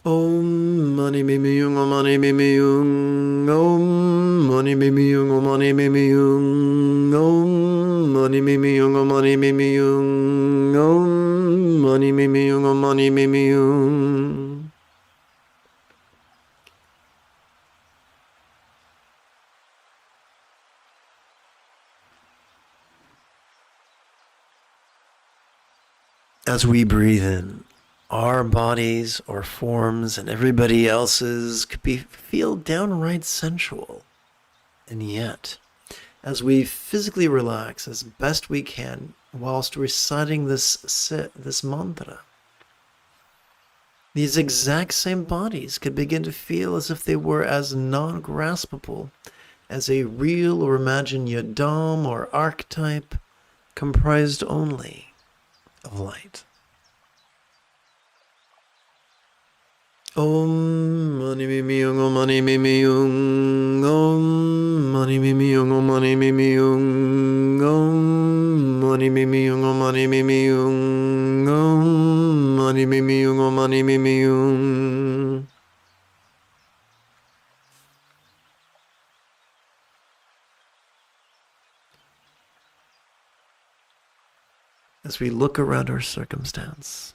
Om mani mimi yung, om mani mimi yung, om mani mimi yung, om mani mimi yung, om mani mimi yung, om mani mimi yung, om mani mimi yung, om mani mimi yung. As we breathe in, our bodies or forms and everybody else's could feel downright sensual. And yet, as we physically relax as best we can whilst reciting this mantra, these exact same bodies could begin to feel as if they were as non-graspable as a real or imagined yadam or archetype, comprised only of light. Om mani mimi yung, om mani mimi yung, om mani mimi yung, om mani mimi yung, om mani mimi yung, om mani mimi yung, om mani mimi yung, om mani mimi yung. As we look around our circumstance,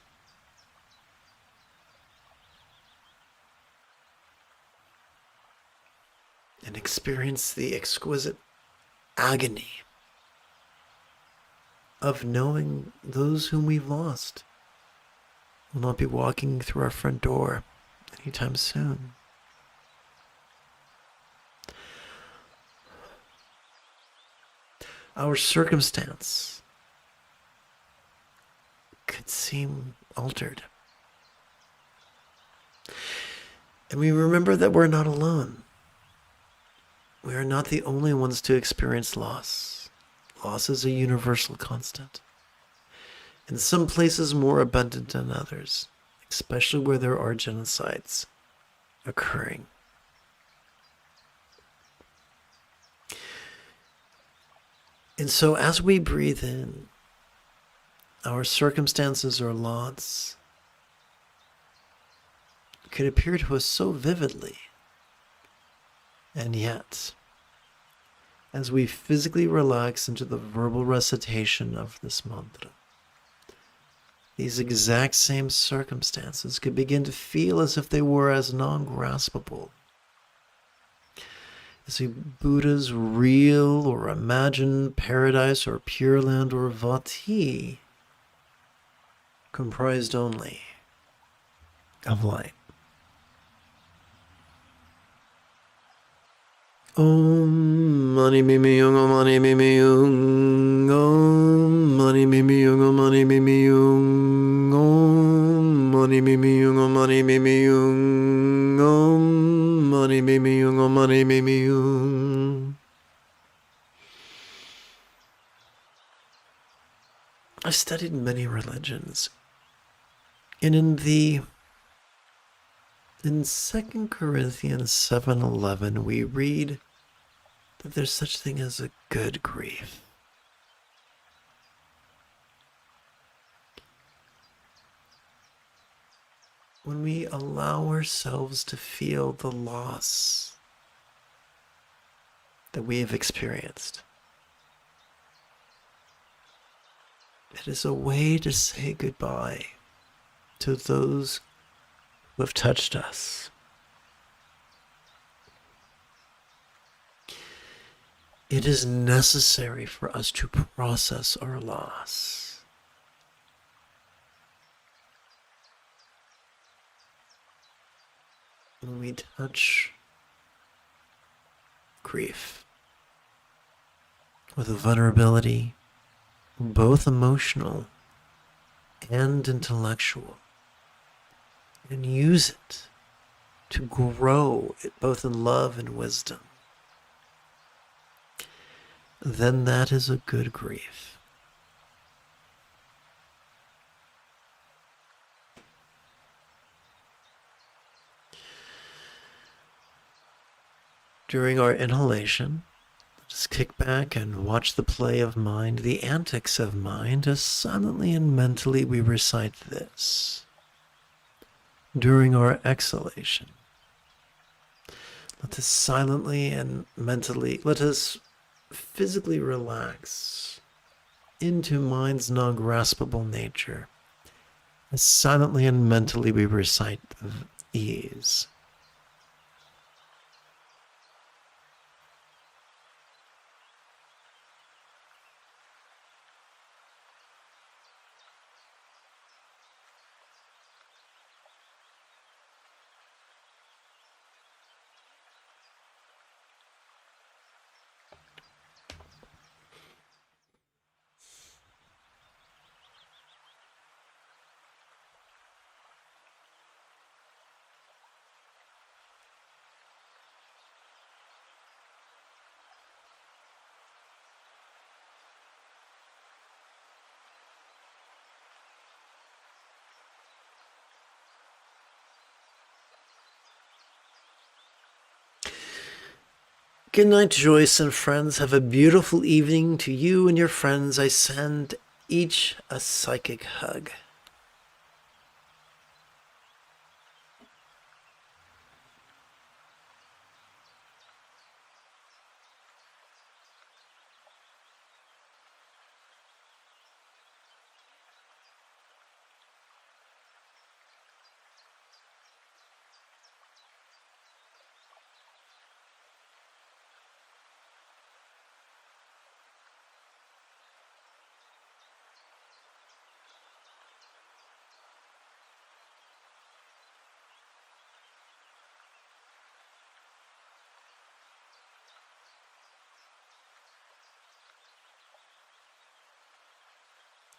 and experience the exquisite agony of knowing those whom we've lost will not be walking through our front door anytime soon. Our circumstance could seem altered. And we remember that we're not alone. We are not the only ones to experience loss. Loss is a universal constant. In some places more abundant than others, especially where there are genocides occurring. And so as we breathe in, our circumstances or lots could appear to us so vividly. And yet, as we physically relax into the verbal recitation of this mantra, these exact same circumstances could begin to feel as if they were as non-graspable as a Buddha's real or imagined paradise or pure land or vati comprised only of light. Om Mani Mimi Yung, Om Mani Mimi Yung, Om Mani Mimi Yung, Om Mani Mimi Yung, Om Mani Mimi Yung, Om Mani Mimi Yung, Om Mani Mimi Yung, Om Mani Mimi Yung. I studied many religions, and in 2 Corinthians 7:11 we read that there's such thing as a good grief. When we allow ourselves to feel the loss that we have experienced, it is a way to say goodbye to those who have touched us. It is necessary for us to process our loss. When we touch grief with a vulnerability, both emotional and intellectual, and use it to grow it both in love and wisdom, then that is a good grief. During our inhalation, just kick back and watch the play of mind, the antics of mind, as silently and mentally we recite this. During our exhalation, let us silently and mentally, let us physically relax into mind's non-graspable nature, as silently and mentally we recite these. Good night, Joyce and friends. Have a beautiful evening. To you and your friends, I send each a psychic hug.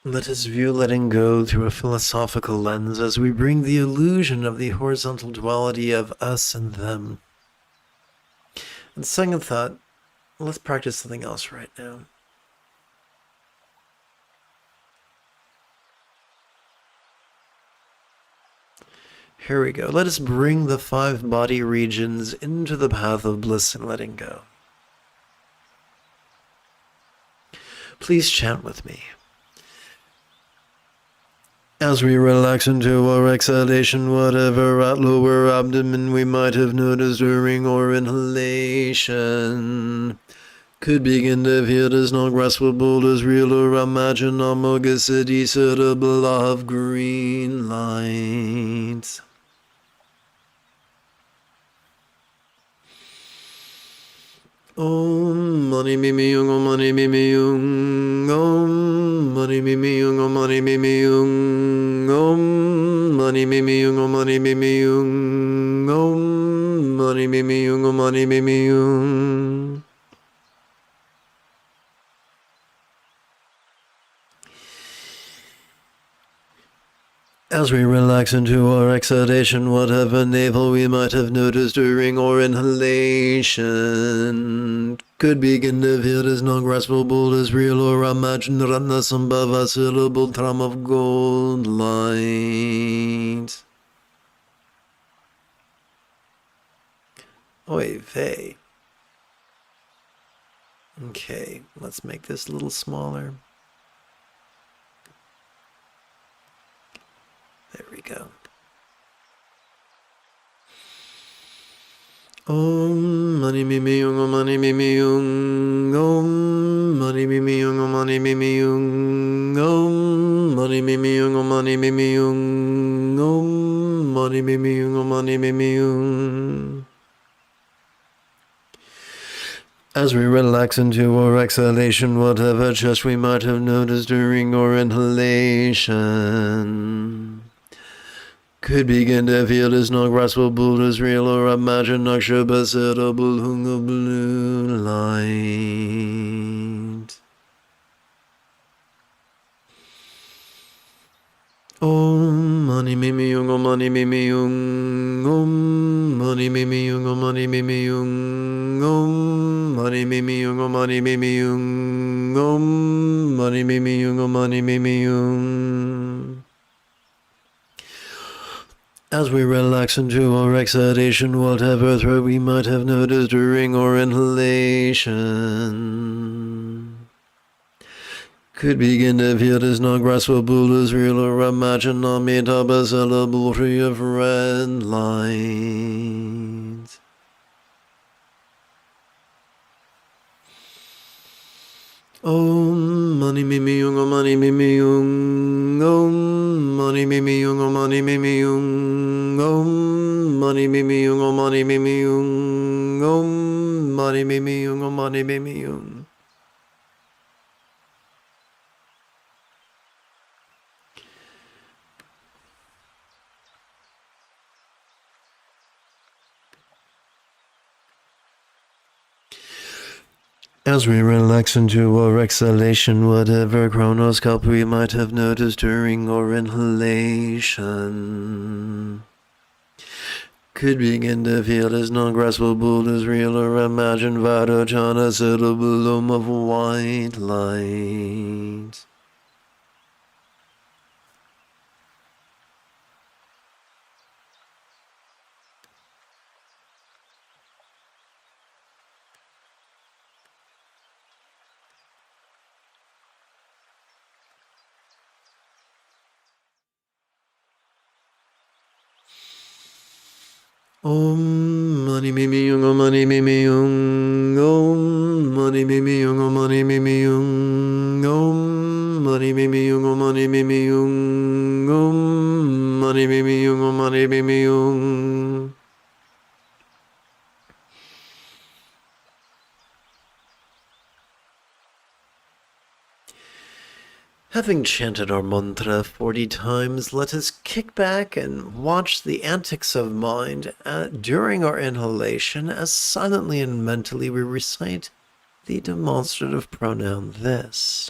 Let us view letting go through a philosophical lens as we bring the illusion of the horizontal duality of us and them. And second thought, let's practice something else right now. Here we go. Let us bring the 5 body regions into the path of bliss and letting go. Please chant with me. As we relax into our exhalation, whatever at lower abdomen we might have noticed during our inhalation could begin to feel as non-graspable as real or imaginable as a discernible of green lights. Om mani mimi yung, om mani mimi yung, om mani mimi yung, om mani mimi yung, om mani mimi yung, om mani mimi yung, om mani mimi yung, om mani mimi yung. As we relax into our exhalation, whatever navel we might have noticed during our inhalation could begin to feel as non-graspable as real or imagined Ratnasambhava syllable thrum of gold light. Oy vey. Okay, let's make this a little smaller. There we go. Om mani mimi yung, om mani mimi yung, om mani mimi yung, om mani mimi yung, om mani mimi yung, om mani mimi yung, om mani mimi yung, om mani mimi yung. As we relax into our exhalation, whatever just we might have noticed during our inhalation could begin to feel as non-graspable as real or imagined Nakshabasarable hung of blue light. Om mani mimi yung, om mani mimi yung, om mani mimi yung, om mani mimi yung, om mani mimi yung, om mani mimi yung, om mani mimi yung, om mani mimi yung. As we relax into our exhalation, whatever threat we might have noticed during our inhalation could begin to feel as non-graspable as real or imagined Amitabha syllable tree of red light. Om mani mimi yung, om mani mimi yung, om mani mimi yung, om mani mimi yung, om mani mimi yung, om mani mimi yung, om mani mimi yung, om mani mimi yung. As we relax into our exhalation, whatever chronoscope we might have noticed during our inhalation could begin to feel as non-graspable as real or imagined Vajrayana syllable bloom of white light. Om mani mimi yung, om mani mimi yung, om mani mimi yung, om mani mimi yung, om mani mimi yung, om mani mimi yung, om mani mimi yung, om mani mimi yung. Having chanted our mantra 40 times, let us kick back and watch the antics of mind during our inhalation as silently and mentally we recite the demonstrative pronoun this.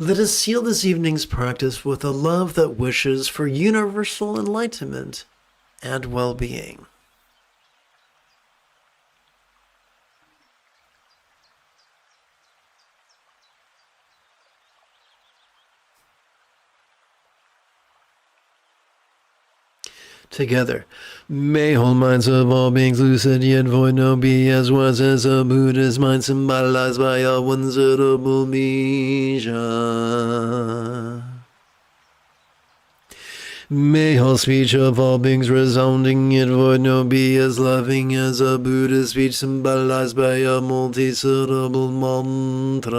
Let us seal this evening's practice with a love that wishes for universal enlightenment and well-being. Together, may whole minds of all beings lucid yet void no be as was as a Buddha's mind symbolized by a one-zero bija. May all speech of all beings resounding yet void no be as loving as a Buddha's speech symbolized by a multi-syllable mantra.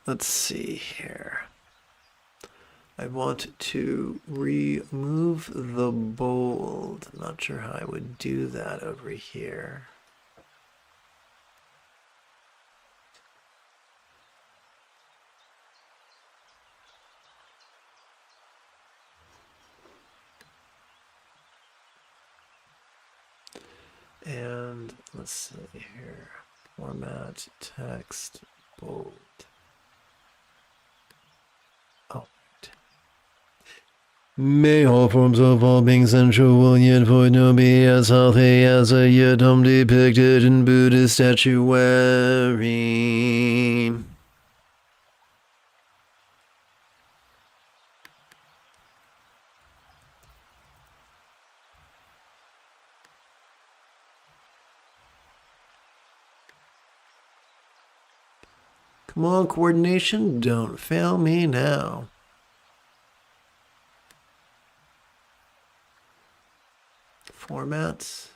Let's see here. I want to remove the bold. Not sure how I would do that over here. And let's see here. Format, text, bold. May all forms of all beings sensual yet void no be as healthy as a yidam depicted in Buddhist statuary. Come on, coordination, don't fail me now. Formats,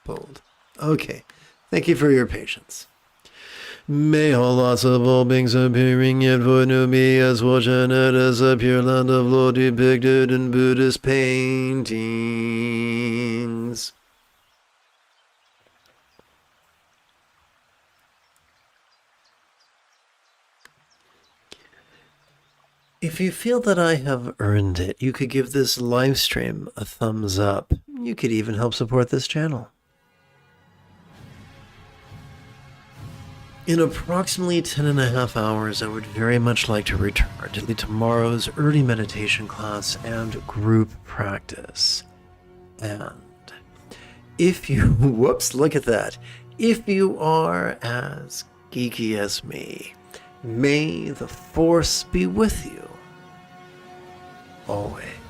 bold. Okay, thank you for your patience. May all lots of all beings appearing yet void no be as fortunate as a pure land of Lord depicted in Buddhist paintings. If you feel that I have earned it, you could give this live stream a thumbs up. You could even help support this channel. In approximately 10.5 hours, I would very much like to return to tomorrow's early meditation class and group practice. And if you, whoops, look at that. If you are as geeky as me, may the force be with you always.